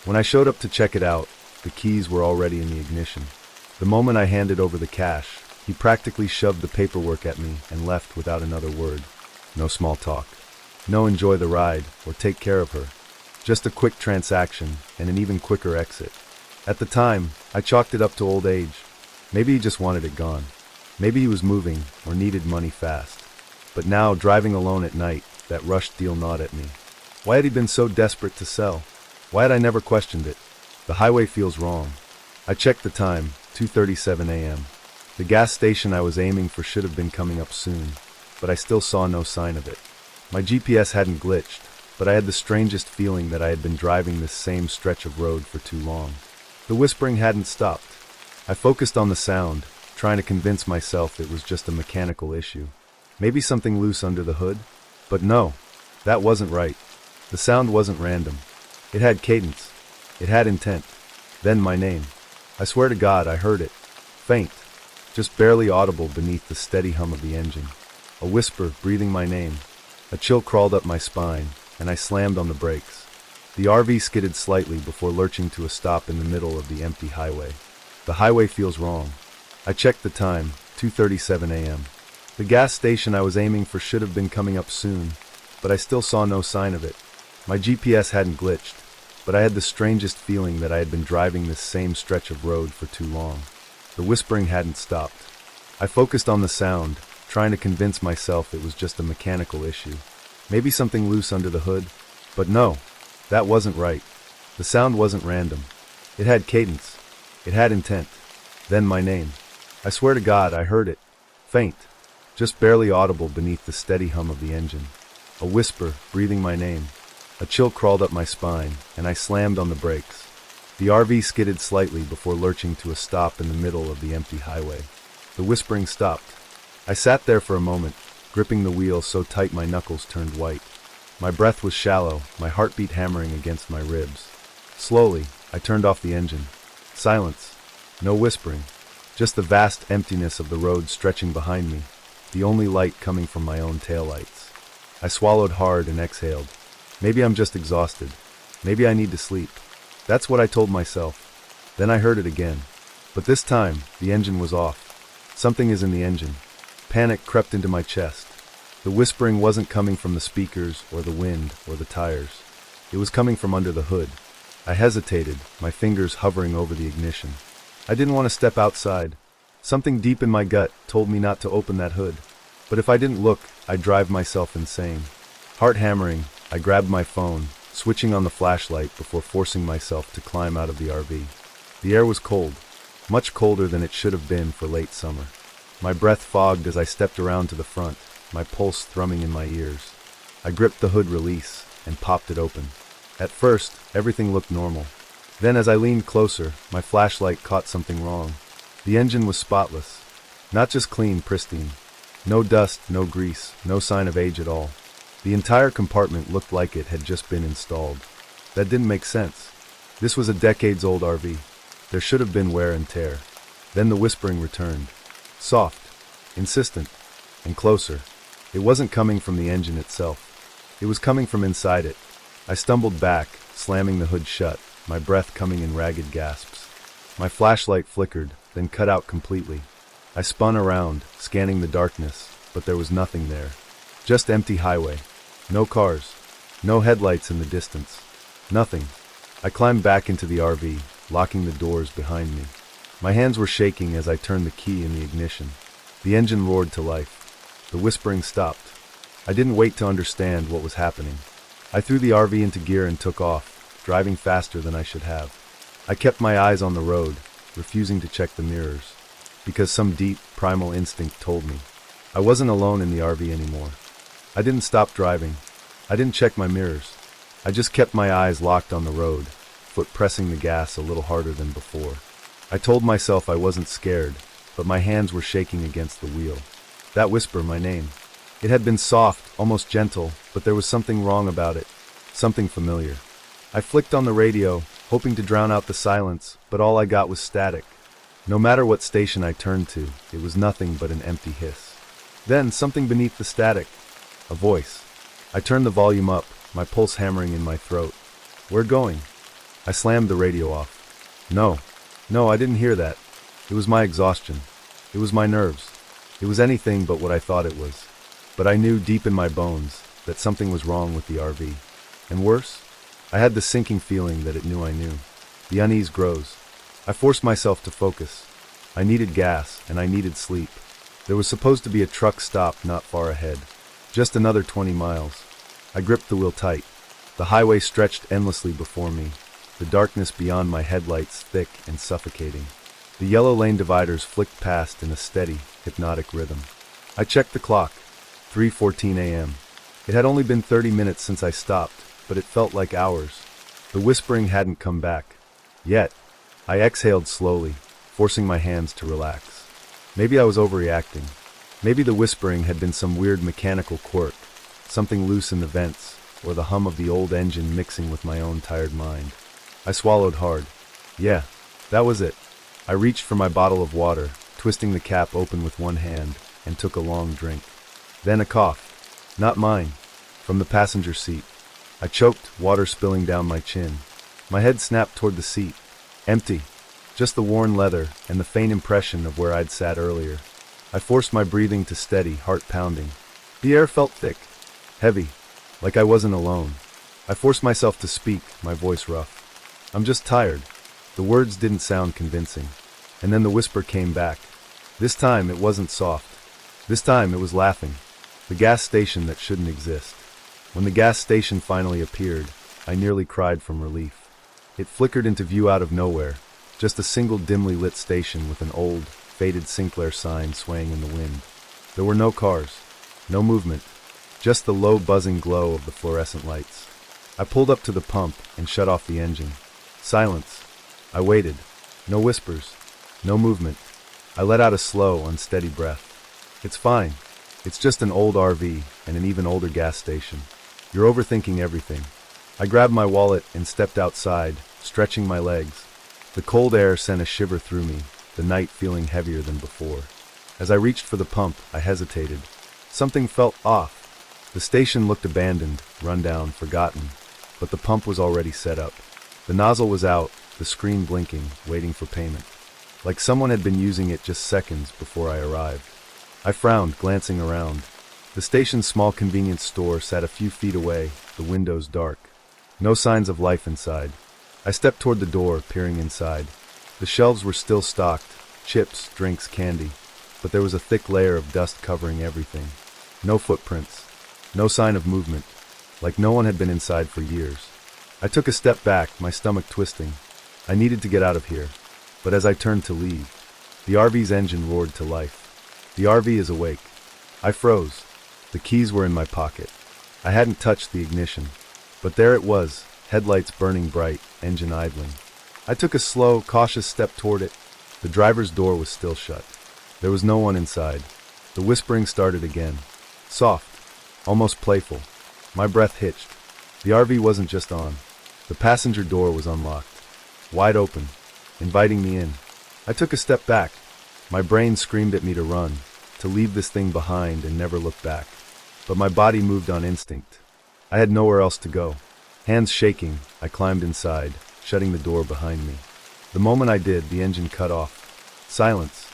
When I showed up to check it out, the keys were already in the ignition. The moment I handed over the cash, he practically shoved the paperwork at me and left without another word. No small talk. No enjoy the ride or take care of her. Just a quick transaction and an even quicker exit. At the time, I chalked it up to old age. Maybe he just wanted it gone. Maybe he was moving or needed money fast. But now, driving alone at night, that rushed deal gnawed at me. Why had he been so desperate to sell? Why had I never questioned it? The highway feels wrong. I checked the time, 2:37 a.m. The gas station I was aiming for should have been coming up soon, but I still saw no sign of it. My GPS hadn't glitched, but I had the strangest feeling that I had been driving this same stretch of road for too long. The whispering hadn't stopped. I focused on the sound, trying to convince myself it was just a mechanical issue. Maybe something loose under the hood? But no, that wasn't right. The sound wasn't random. It had cadence. It had intent. Then my name. I swear to God I heard it. Faint. Just barely audible beneath the steady hum of the engine. A whisper breathing my name. A chill crawled up my spine, and I slammed on the brakes. The RV skidded slightly before lurching to a stop in the middle of the empty highway. The highway feels wrong. I checked the time, 2:37 a.m. The gas station I was aiming for should have been coming up soon, but I still saw no sign of it. My GPS hadn't glitched, but I had the strangest feeling that I had been driving this same stretch of road for too long. The whispering hadn't stopped. I focused on the sound, trying to convince myself it was just a mechanical issue. Maybe something loose under the hood? But no, that wasn't right. The sound wasn't random. It had cadence. It had intent. Then my name. I swear to God I heard it. Faint. Just barely audible beneath the steady hum of the engine. A whisper breathing my name. A chill crawled up my spine, and I slammed on the brakes. The RV skidded slightly before lurching to a stop in the middle of the empty highway. The whispering stopped. I sat there for a moment, gripping the wheel so tight my knuckles turned white. My breath was shallow, my heartbeat hammering against my ribs. Slowly, I turned off the engine. Silence. No whispering. Just the vast emptiness of the road stretching behind me, the only light coming from my own taillights. I swallowed hard and exhaled. Maybe I'm just exhausted. Maybe I need to sleep. That's what I told myself. Then I heard it again. But this time, the engine was off. Something is in the engine. Panic crept into my chest. The whispering wasn't coming from the speakers or the wind or the tires. It was coming from under the hood. I hesitated, my fingers hovering over the ignition. I didn't want to step outside. Something deep in my gut told me not to open that hood. But if I didn't look, I'd drive myself insane. Heart hammering, I grabbed my phone, switching on the flashlight before forcing myself to climb out of the RV. The air was cold, much colder than it should have been for late summer. My breath fogged as I stepped around to the front, my pulse thrumming in my ears. I gripped the hood release and popped it open. At first, everything looked normal. Then as I leaned closer, my flashlight caught something wrong. The engine was spotless. Not just clean, pristine. No dust, no grease, no sign of age at all. The entire compartment looked like it had just been installed. That didn't make sense. This was a decades-old RV. There should have been wear and tear. Then the whispering returned. Soft, insistent, and closer. It wasn't coming from the engine itself. It was coming from inside it. I stumbled back, slamming the hood shut, my breath coming in ragged gasps. My flashlight flickered, then cut out completely. I spun around, scanning the darkness, but there was nothing there. Just empty highway. No cars. No headlights in the distance. Nothing. I climbed back into the RV, locking the doors behind me. My hands were shaking as I turned the key in the ignition. The engine roared to life. The whispering stopped. I didn't wait to understand what was happening. I threw the RV into gear and took off, driving faster than I should have. I kept my eyes on the road, refusing to check the mirrors, because some deep, primal instinct told me. I wasn't alone in the RV anymore. I didn't stop driving. I didn't check my mirrors. I just kept my eyes locked on the road, foot pressing the gas a little harder than before. I told myself I wasn't scared, but my hands were shaking against the wheel. That whisper, my name. It had been soft, almost gentle, but there was something wrong about it. Something familiar. I flicked on the radio, hoping to drown out the silence, but all I got was static. No matter what station I turned to, it was nothing but an empty hiss. Then, something beneath the static. A voice. I turned the volume up, my pulse hammering in my throat. We're going. I slammed the radio off. No, no, I didn't hear that. It was my exhaustion. It was my nerves. It was anything but what I thought it was. But I knew deep in my bones that something was wrong with the RV. And worse, I had the sinking feeling that it knew I knew. The unease grows. I forced myself to focus. I needed gas, and I needed sleep. There was supposed to be a truck stop not far ahead. Just another 20 miles. I gripped the wheel tight. The highway stretched endlessly before me, the darkness beyond my headlights thick and suffocating. The yellow lane dividers flicked past in a steady, hypnotic rhythm. I checked the clock. 3:14 a.m. It had only been 30 minutes since I stopped, but it felt like hours. The whispering hadn't come back. Yet, I exhaled slowly, forcing my hands to relax. Maybe I was overreacting. Maybe the whispering had been some weird mechanical quirk, something loose in the vents, or the hum of the old engine mixing with my own tired mind. I swallowed hard. Yeah, that was it. I reached for my bottle of water, twisting the cap open with one hand, and took a long drink. Then a cough. Not mine. From the passenger seat. I choked, water spilling down my chin. My head snapped toward the seat. Empty. Just the worn leather and the faint impression of where I'd sat earlier. I forced my breathing to steady, heart pounding. The air felt thick, heavy, like I wasn't alone. I forced myself to speak, my voice rough. I'm just tired. The words didn't sound convincing. And then the whisper came back. This time it wasn't soft. This time it was laughing. The gas station that shouldn't exist. When the gas station finally appeared, I nearly cried from relief. It flickered into view out of nowhere, just a single dimly lit station with an old, faded Sinclair sign swaying in the wind. There were no cars, no movement, just the low buzzing glow of the fluorescent lights. I pulled up to the pump and shut off the engine. Silence. I waited. No whispers. No movement. I let out a slow, unsteady breath. It's fine. It's just an old RV and an even older gas station. You're overthinking everything. I grabbed my wallet and stepped outside, stretching my legs. The cold air sent a shiver through me, the night feeling heavier than before. As I reached for the pump, I hesitated. Something felt off. The station looked abandoned, run down, forgotten, but the pump was already set up. The nozzle was out, the screen blinking, waiting for payment. Like someone had been using it just seconds before I arrived. I frowned, glancing around. The station's small convenience store sat a few feet away, the windows dark. No signs of life inside. I stepped toward the door, peering inside. The shelves were still stocked, chips, drinks, candy, but there was a thick layer of dust covering everything. No footprints. No sign of movement, like no one had been inside for years. I took a step back, my stomach twisting. I needed to get out of here, but as I turned to leave, the RV's engine roared to life. The RV is awake. I froze. The keys were in my pocket. I hadn't touched the ignition, but there it was, headlights burning bright, engine idling. I took a slow, cautious step toward it. The driver's door was still shut. There was no one inside. The whispering started again. Soft, almost playful. My breath hitched. The RV wasn't just on. The passenger door was unlocked. Wide open, inviting me in. I took a step back. My brain screamed at me to run, to leave this thing behind and never look back. But my body moved on instinct. I had nowhere else to go. Hands shaking, I climbed inside, shutting the door behind me. The moment I did, the engine cut off. Silence.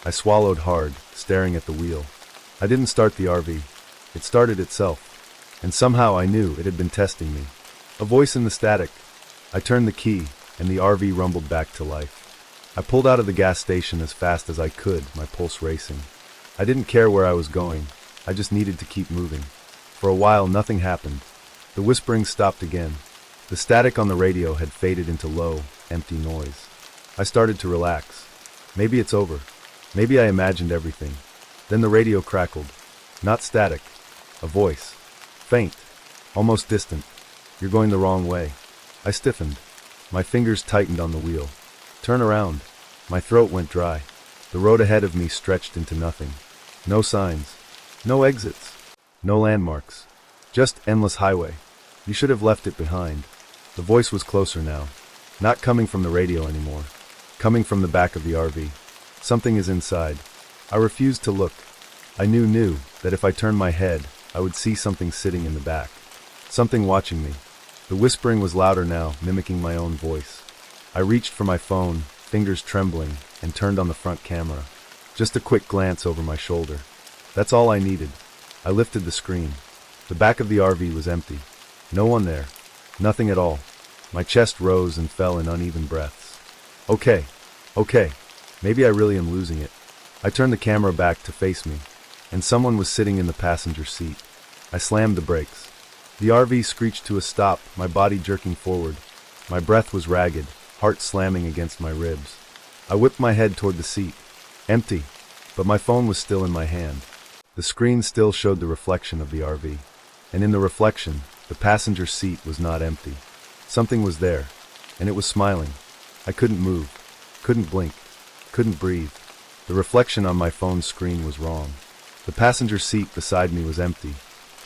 I swallowed hard, staring at the wheel. I didn't start the RV. It started itself. And somehow I knew it had been testing me. A voice in the static. I turned the key, and the RV rumbled back to life. I pulled out of the gas station as fast as I could, my pulse racing. I didn't care where I was going. I just needed to keep moving. For a while, nothing happened. The whispering stopped again. The static on the radio had faded into low, empty noise. I started to relax. Maybe it's over. Maybe I imagined everything. Then the radio crackled. Not static. A voice. Faint. Almost distant. You're going the wrong way. I stiffened. My fingers tightened on the wheel. Turn around. My throat went dry. The road ahead of me stretched into nothing. No signs. No exits. No landmarks. Just endless highway. You should have left it behind. The voice was closer now. Not coming from the radio anymore. Coming from the back of the RV. Something is inside. I refused to look. I knew that if I turned my head, I would see something sitting in the back. Something watching me. The whispering was louder now, mimicking my own voice. I reached for my phone, fingers trembling, and turned on the front camera. Just a quick glance over my shoulder. That's all I needed. I lifted the screen. The back of the RV was empty. No one there. Nothing at all. My chest rose and fell in uneven breaths. Okay. Maybe I really am losing it. I turned the camera back to face me, and someone was sitting in the passenger seat. I slammed the brakes. The RV screeched to a stop, my body jerking forward. My breath was ragged, heart slamming against my ribs. I whipped my head toward the seat. Empty, but my phone was still in my hand. The screen still showed the reflection of the RV. And in the reflection, the passenger seat was not empty. Something was there, and it was smiling. I couldn't move, couldn't blink, couldn't breathe. The reflection on my phone's screen was wrong. The passenger seat beside me was empty,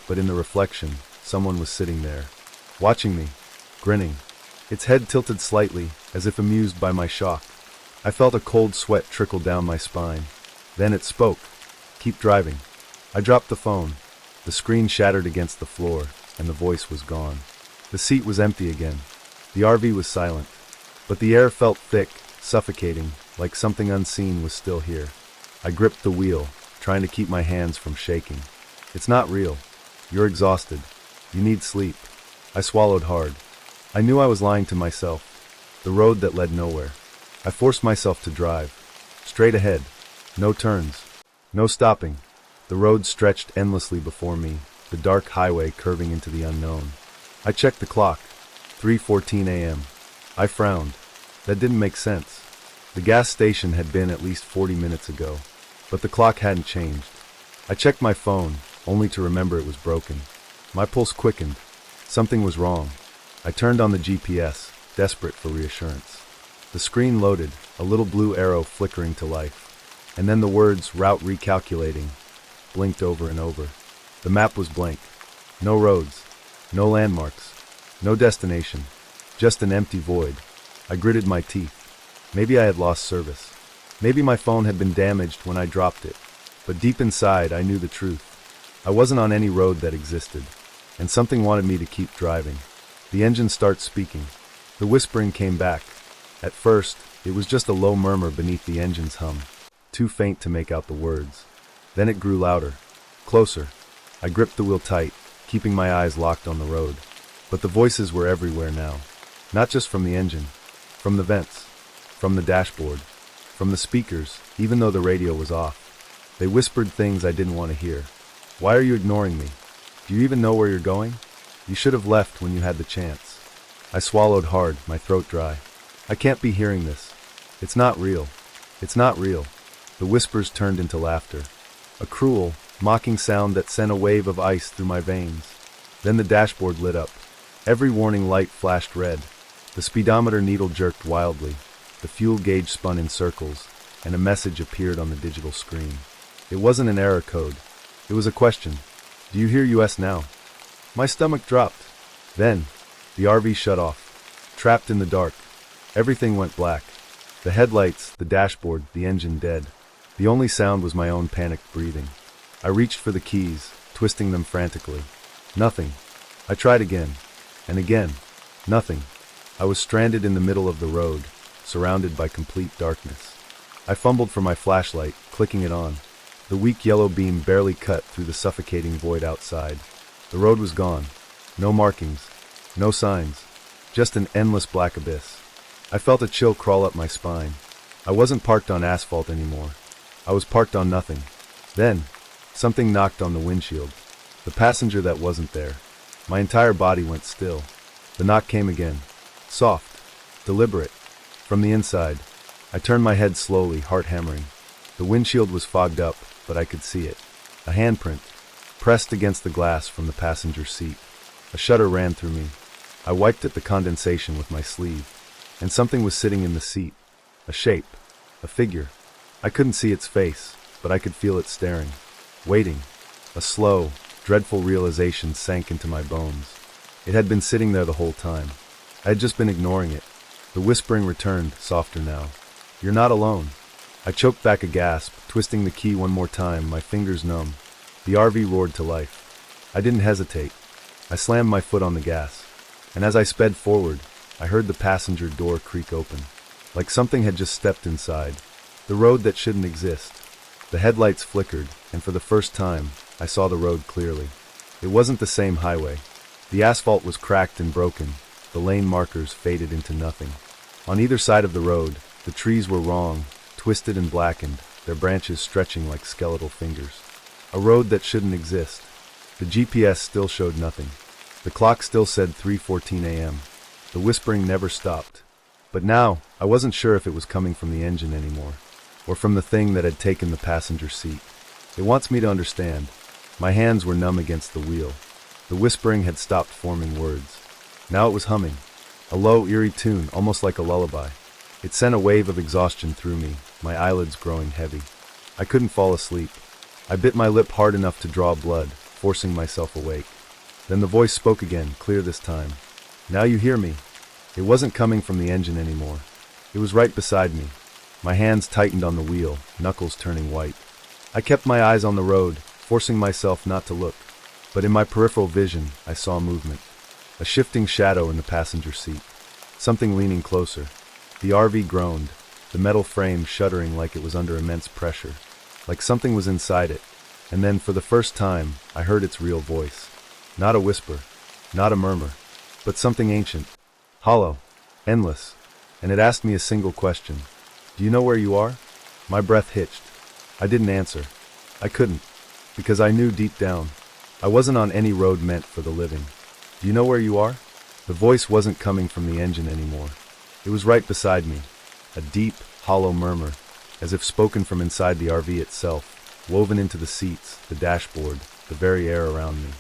but in the reflection, someone was sitting there, watching me, grinning, its head tilted slightly, as if amused by my shock. I felt a cold sweat trickle down my spine. Then it spoke. Keep driving. I dropped the phone. The screen shattered against the floor, and the voice was gone. The seat was empty again. The RV was silent, but the air felt thick, suffocating, like something unseen was still here. I gripped the wheel, trying to keep my hands from shaking. It's not real. You're exhausted. You need sleep. I swallowed hard. I knew I was lying to myself. The road that led nowhere. I forced myself to drive. Straight ahead. No turns. No stopping. The road stretched endlessly before me, the dark highway curving into the unknown. I checked the clock. 3:14 a.m. I frowned. That didn't make sense. The gas station had been at least 40 minutes ago, but the clock hadn't changed. I checked my phone, only to remember it was broken. My pulse quickened. Something was wrong. I turned on the GPS, desperate for reassurance. The screen loaded, a little blue arrow flickering to life. And then the words, route recalculating, blinked over and over. The map was blank. No roads. No landmarks. No destination. Just an empty void. I gritted my teeth. Maybe I had lost service. Maybe my phone had been damaged when I dropped it. But deep inside, I knew the truth. I wasn't on any road that existed, and something wanted me to keep driving. The engine started speaking. The whispering came back. At first, it was just a low murmur beneath the engine's hum, too faint to make out the words. Then it grew louder, closer. I gripped the wheel tight, keeping my eyes locked on the road. But the voices were everywhere now. Not just from the engine, from the vents, from the dashboard, from the speakers, even though the radio was off. They whispered things I didn't want to hear. Why are you ignoring me? Do you even know where you're going? You should have left when you had the chance. I swallowed hard, my throat dry. I can't be hearing this. It's not real. It's not real. The whispers turned into laughter. A cruel, mocking sound that sent a wave of ice through my veins. Then the dashboard lit up. Every warning light flashed red. The speedometer needle jerked wildly. The fuel gauge spun in circles, and a message appeared on the digital screen. It wasn't an error code. It was a question. Do you hear US now? My stomach dropped. Then, the RV shut off. Trapped in the dark. Everything went black. The headlights, the dashboard, the engine dead. The only sound was my own panicked breathing. I reached for the keys, twisting them frantically. Nothing. I tried again. And again. Nothing. I was stranded in the middle of the road, surrounded by complete darkness. I fumbled for my flashlight, clicking it on. The weak yellow beam barely cut through the suffocating void outside. The road was gone. No markings. No signs. Just an endless black abyss. I felt a chill crawl up my spine. I wasn't parked on asphalt anymore. I was parked on nothing. Then, something knocked on the windshield. The passenger that wasn't there. My entire body went still. The knock came again. Soft. Deliberate. From the inside. I turned my head slowly, heart hammering. The windshield was fogged up, but I could see it. A handprint, pressed against the glass from the passenger seat. A shudder ran through me. I wiped at the condensation with my sleeve, and something was sitting in the seat. A shape. A figure. I couldn't see its face, but I could feel it staring. Waiting. A slow, dreadful realization sank into my bones. It had been sitting there the whole time. I had just been ignoring it. The whispering returned, softer now. You're not alone. I choked back a gasp, twisting the key one more time, my fingers numb. The RV roared to life. I didn't hesitate. I slammed my foot on the gas. And as I sped forward, I heard the passenger door creak open, like something had just stepped inside. The road that shouldn't exist. The headlights flickered, and for the first time, I saw the road clearly. It wasn't the same highway. The asphalt was cracked and broken. The lane markers faded into nothing. On either side of the road, the trees were wrong, twisted and blackened, their branches stretching like skeletal fingers. A road that shouldn't exist. The GPS still showed nothing. The clock still said 3:14 a.m. The whispering never stopped. But now, I wasn't sure if it was coming from the engine anymore, or from the thing that had taken the passenger seat. It wants me to understand. My hands were numb against the wheel. The whispering had stopped forming words. Now it was humming. A low, eerie tune, almost like a lullaby. It sent a wave of exhaustion through me, my eyelids growing heavy. I couldn't fall asleep. I bit my lip hard enough to draw blood, forcing myself awake. Then the voice spoke again, clear this time. "Now you hear me." It wasn't coming from the engine anymore. It was right beside me. My hands tightened on the wheel, knuckles turning white. I kept my eyes on the road, forcing myself not to look. But in my peripheral vision, I saw movement. A shifting shadow in the passenger seat. Something leaning closer. The RV groaned, the metal frame shuddering like it was under immense pressure. Like something was inside it. And then, for the first time, I heard its real voice. Not a whisper, not a murmur, but something ancient, hollow, endless. And it asked me a single question. "Do you know where you are?" My breath hitched. I didn't answer. I couldn't, because I knew deep down, I wasn't on any road meant for the living. "Do you know where you are?" The voice wasn't coming from the engine anymore. It was right beside me, a deep, hollow murmur, as if spoken from inside the RV itself, woven into the seats, the dashboard, the very air around me.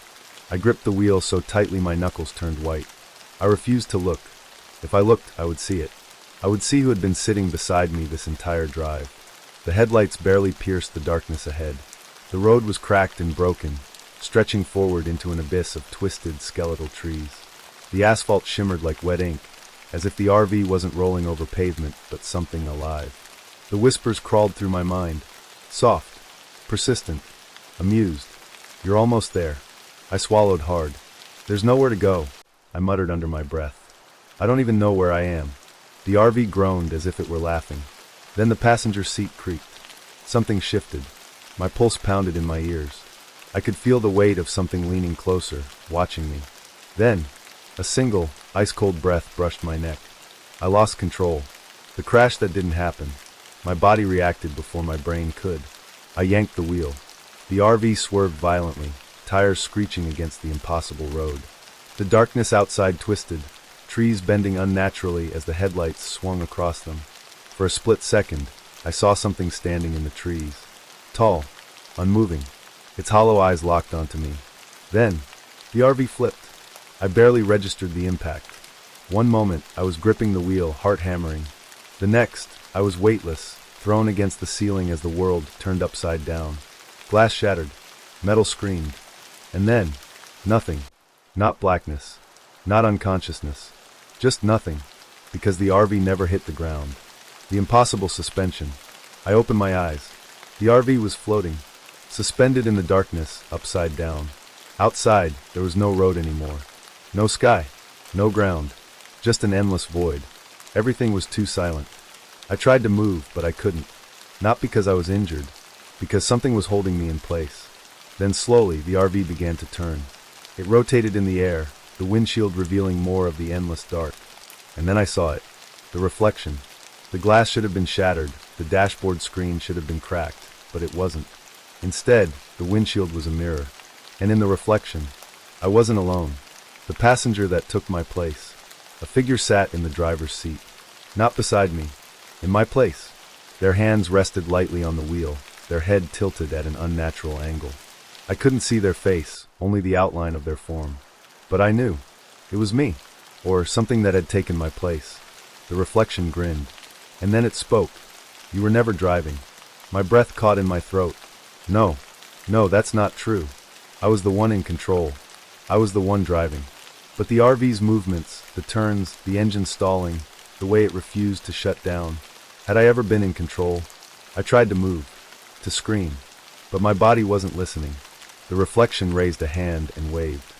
I gripped the wheel so tightly my knuckles turned white. I refused to look. If I looked, I would see it. I would see who had been sitting beside me this entire drive. The headlights barely pierced the darkness ahead. The road was cracked and broken, stretching forward into an abyss of twisted, skeletal trees. The asphalt shimmered like wet ink, as if the RV wasn't rolling over pavement, but something alive. The whispers crawled through my mind. Soft, persistent, amused. "You're almost there." I swallowed hard. "There's nowhere to go," I muttered under my breath. "I don't even know where I am." The RV groaned as if it were laughing. Then the passenger seat creaked. Something shifted. My pulse pounded in my ears. I could feel the weight of something leaning closer, watching me. Then, a single, ice-cold breath brushed my neck. I lost control. The crash that didn't happen. My body reacted before my brain could. I yanked the wheel. The RV swerved violently, tires screeching against the impossible road. The darkness outside twisted, trees bending unnaturally as the headlights swung across them. For a split second, I saw something standing in the trees. Tall, unmoving, its hollow eyes locked onto me. Then, the RV flipped. I barely registered the impact. One moment, I was gripping the wheel, heart hammering. The next, I was weightless, thrown against the ceiling as the world turned upside down. Glass shattered, metal screamed. And then, nothing. Not blackness, not unconsciousness. Just nothing, because the RV never hit the ground. The impossible suspension. I opened my eyes. The RV was floating, suspended in the darkness, upside down. Outside, there was no road anymore. No sky, no ground, just an endless void. Everything was too silent. I tried to move, but I couldn't. Not because I was injured, because something was holding me in place. Then slowly, the RV began to turn. It rotated in the air, the windshield revealing more of the endless dark. And then I saw it. The reflection. The glass should have been shattered, the dashboard screen should have been cracked, but it wasn't. Instead, the windshield was a mirror. And in the reflection, I wasn't alone. The passenger that took my place. A figure sat in the driver's seat. Not beside me. In my place. Their hands rested lightly on the wheel, their head tilted at an unnatural angle. I couldn't see their face, only the outline of their form. But I knew. It was me, or something that had taken my place. The reflection grinned. And then it spoke. "You were never driving." My breath caught in my throat. No, that's not true. I was the one in control. I was the one driving. But the RV's movements, the turns, the engine stalling, the way it refused to shut down. Had I ever been in control? I tried to move, to scream, but my body wasn't listening. The reflection raised a hand and waved.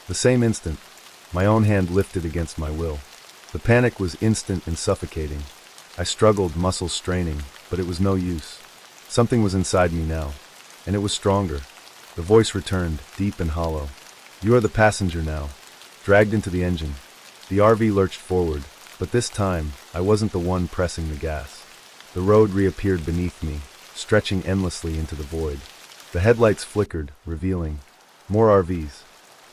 The same instant, my own hand lifted against my will. The panic was instant and suffocating. I struggled, muscles straining, but it was no use. Something was inside me now, and it was stronger. The voice returned, deep and hollow. "You are the passenger now." Dragged into the engine. The RV lurched forward, but this time, I wasn't the one pressing the gas. The road reappeared beneath me, stretching endlessly into the void. The headlights flickered, revealing more RVs.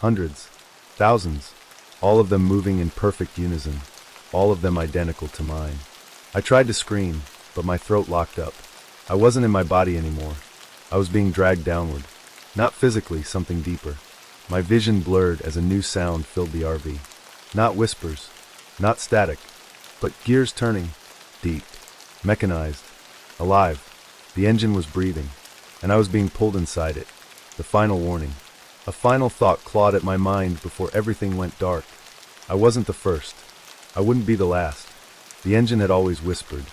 Hundreds, thousands, all of them moving in perfect unison, all of them identical to mine. I tried to scream, but my throat locked up. I wasn't in my body anymore. I was being dragged downward. Not physically, something deeper. My vision blurred as a new sound filled the RV. Not whispers, not static, but gears turning, deep, mechanized, alive. The engine was breathing, and I was being pulled inside it. The final warning. A final thought clawed at my mind before everything went dark. I wasn't the first. I wouldn't be the last. The engine had always whispered,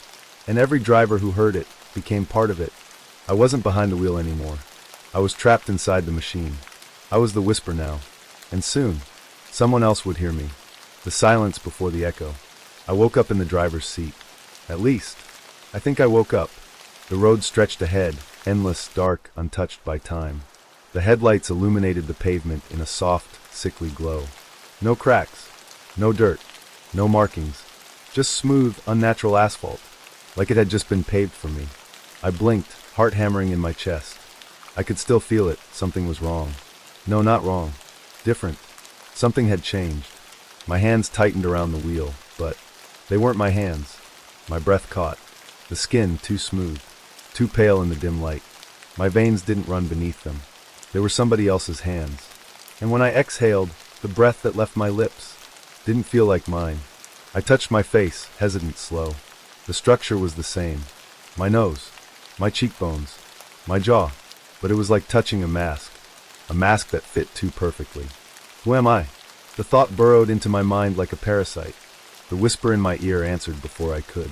and every driver who heard it became part of it. I wasn't behind the wheel anymore. I was trapped inside the machine. I was the whisper now, and soon, someone else would hear me. The silence before the echo. I woke up in the driver's seat. At least, I think I woke up. The road stretched ahead, endless, dark, untouched by time. The headlights illuminated the pavement in a soft, sickly glow. No cracks, no dirt, no markings, just smooth, unnatural asphalt, like it had just been paved for me. I blinked, heart hammering in my chest. I could still feel it. Something was wrong. No, not wrong. Different. Something had changed. My hands tightened around the wheel, but they weren't my hands. My breath caught. The skin too smooth, too pale in the dim light. My veins didn't run beneath them. They were somebody else's hands. And when I exhaled, the breath that left my lips didn't feel like mine. I touched my face, hesitant, slow. The structure was the same. My nose, my cheekbones, my jaw. But it was like touching a mask that fit too perfectly. Who am I? The thought burrowed into my mind like a parasite. The whisper in my ear answered before I could.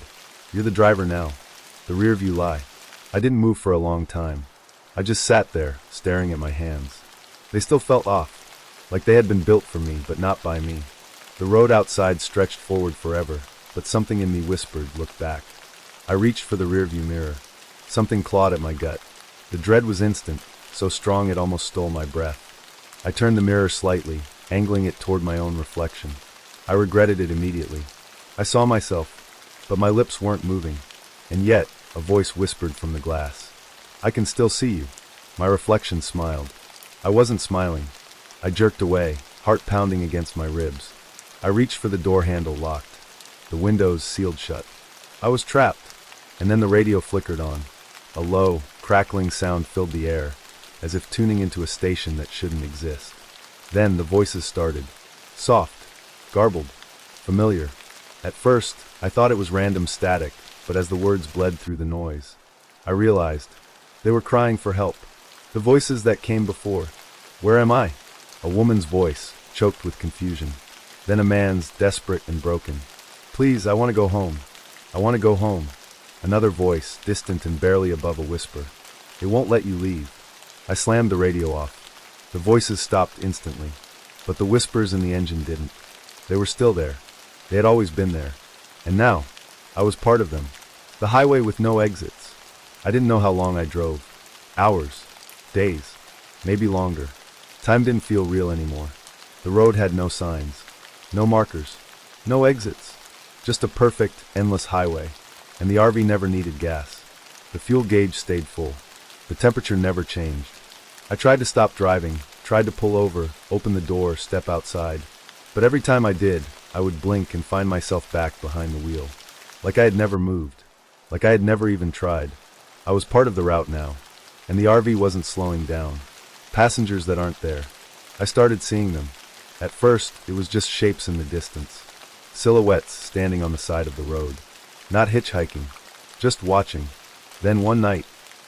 You're the driver now. The rear view lie. I didn't move for a long time. I just sat there, staring at my hands. They still felt off, like they had been built for me, but not by me. The road outside stretched forward forever, but something in me whispered, look back. I reached for the rearview mirror. Something clawed at my gut. The dread was instant, so strong it almost stole my breath. I turned the mirror slightly, angling it toward my own reflection. I regretted it immediately. I saw myself, but my lips weren't moving. And yet, a voice whispered from the glass. I can still see you. My reflection smiled. I wasn't smiling. I jerked away, heart pounding against my ribs. I reached for the door handle locked. The windows sealed shut. I was trapped. And then the radio flickered on. A low, crackling sound filled the air, as if tuning into a station that shouldn't exist. Then the voices started. Soft, garbled, familiar. At first, I thought it was random static, but as the words bled through the noise, I realized they were crying for help. The voices that came before. Where am I? A woman's voice, choked with confusion. Then a man's, desperate and broken. Please, I want to go home. I want to go home. Another voice, distant and barely above a whisper. It won't let you leave. I slammed the radio off. The voices stopped instantly, but the whispers in the engine didn't. They were still there. They had always been there. And now, I was part of them. The highway with no exits. I didn't know how long I drove. Hours. Days. Maybe longer. Time didn't feel real anymore. The road had no signs. No markers. No exits. Just a perfect, endless highway. And the RV never needed gas. The fuel gauge stayed full. The temperature never changed. I tried to stop driving, tried to pull over, open the door, step outside. But every time I did, I would blink and find myself back behind the wheel. Like I had never moved. Like I had never even tried. I was part of the route now. And the RV wasn't slowing down. Passengers that aren't there. I started seeing them. At first, it was just shapes in the distance. Silhouettes standing on the side of the road. Not hitchhiking, just watching. Then one night,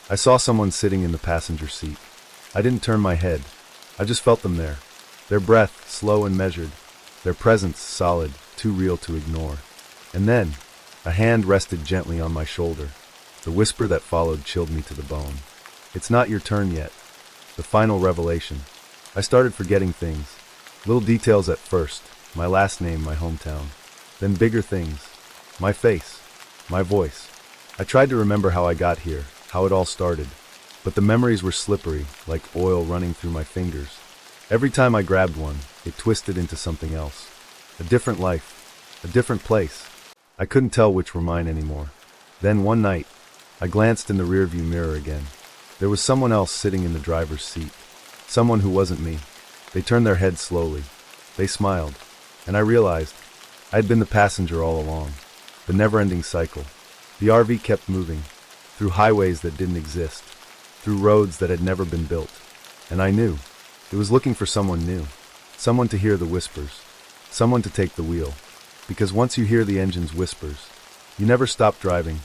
I saw someone sitting in the passenger seat. I didn't turn my head. I just felt them there. Their breath, slow and measured. Their presence, solid, too real to ignore. And then, a hand rested gently on my shoulder. The whisper that followed chilled me to the bone. It's not your turn yet. The final revelation. I started forgetting things. Little details at first. My last name, my hometown. then bigger things. My face, my voice. I tried to remember how I got here, how it all started. But the memories were slippery, like oil running through my fingers. Every time I grabbed one, it twisted into something else. A different life, a different place. I couldn't tell which were mine anymore. Then one night, I glanced in the rearview mirror again. There was someone else sitting in the driver's seat. Someone who wasn't me. They turned their heads slowly. They smiled. And I realized I had been the passenger all along. The never-ending cycle. The RV kept moving, through highways that didn't exist, through roads that had never been built. And I knew. It was looking for someone new. Someone to hear the whispers. Someone to take the wheel. Because once you hear the engine's whispers, you never stop driving,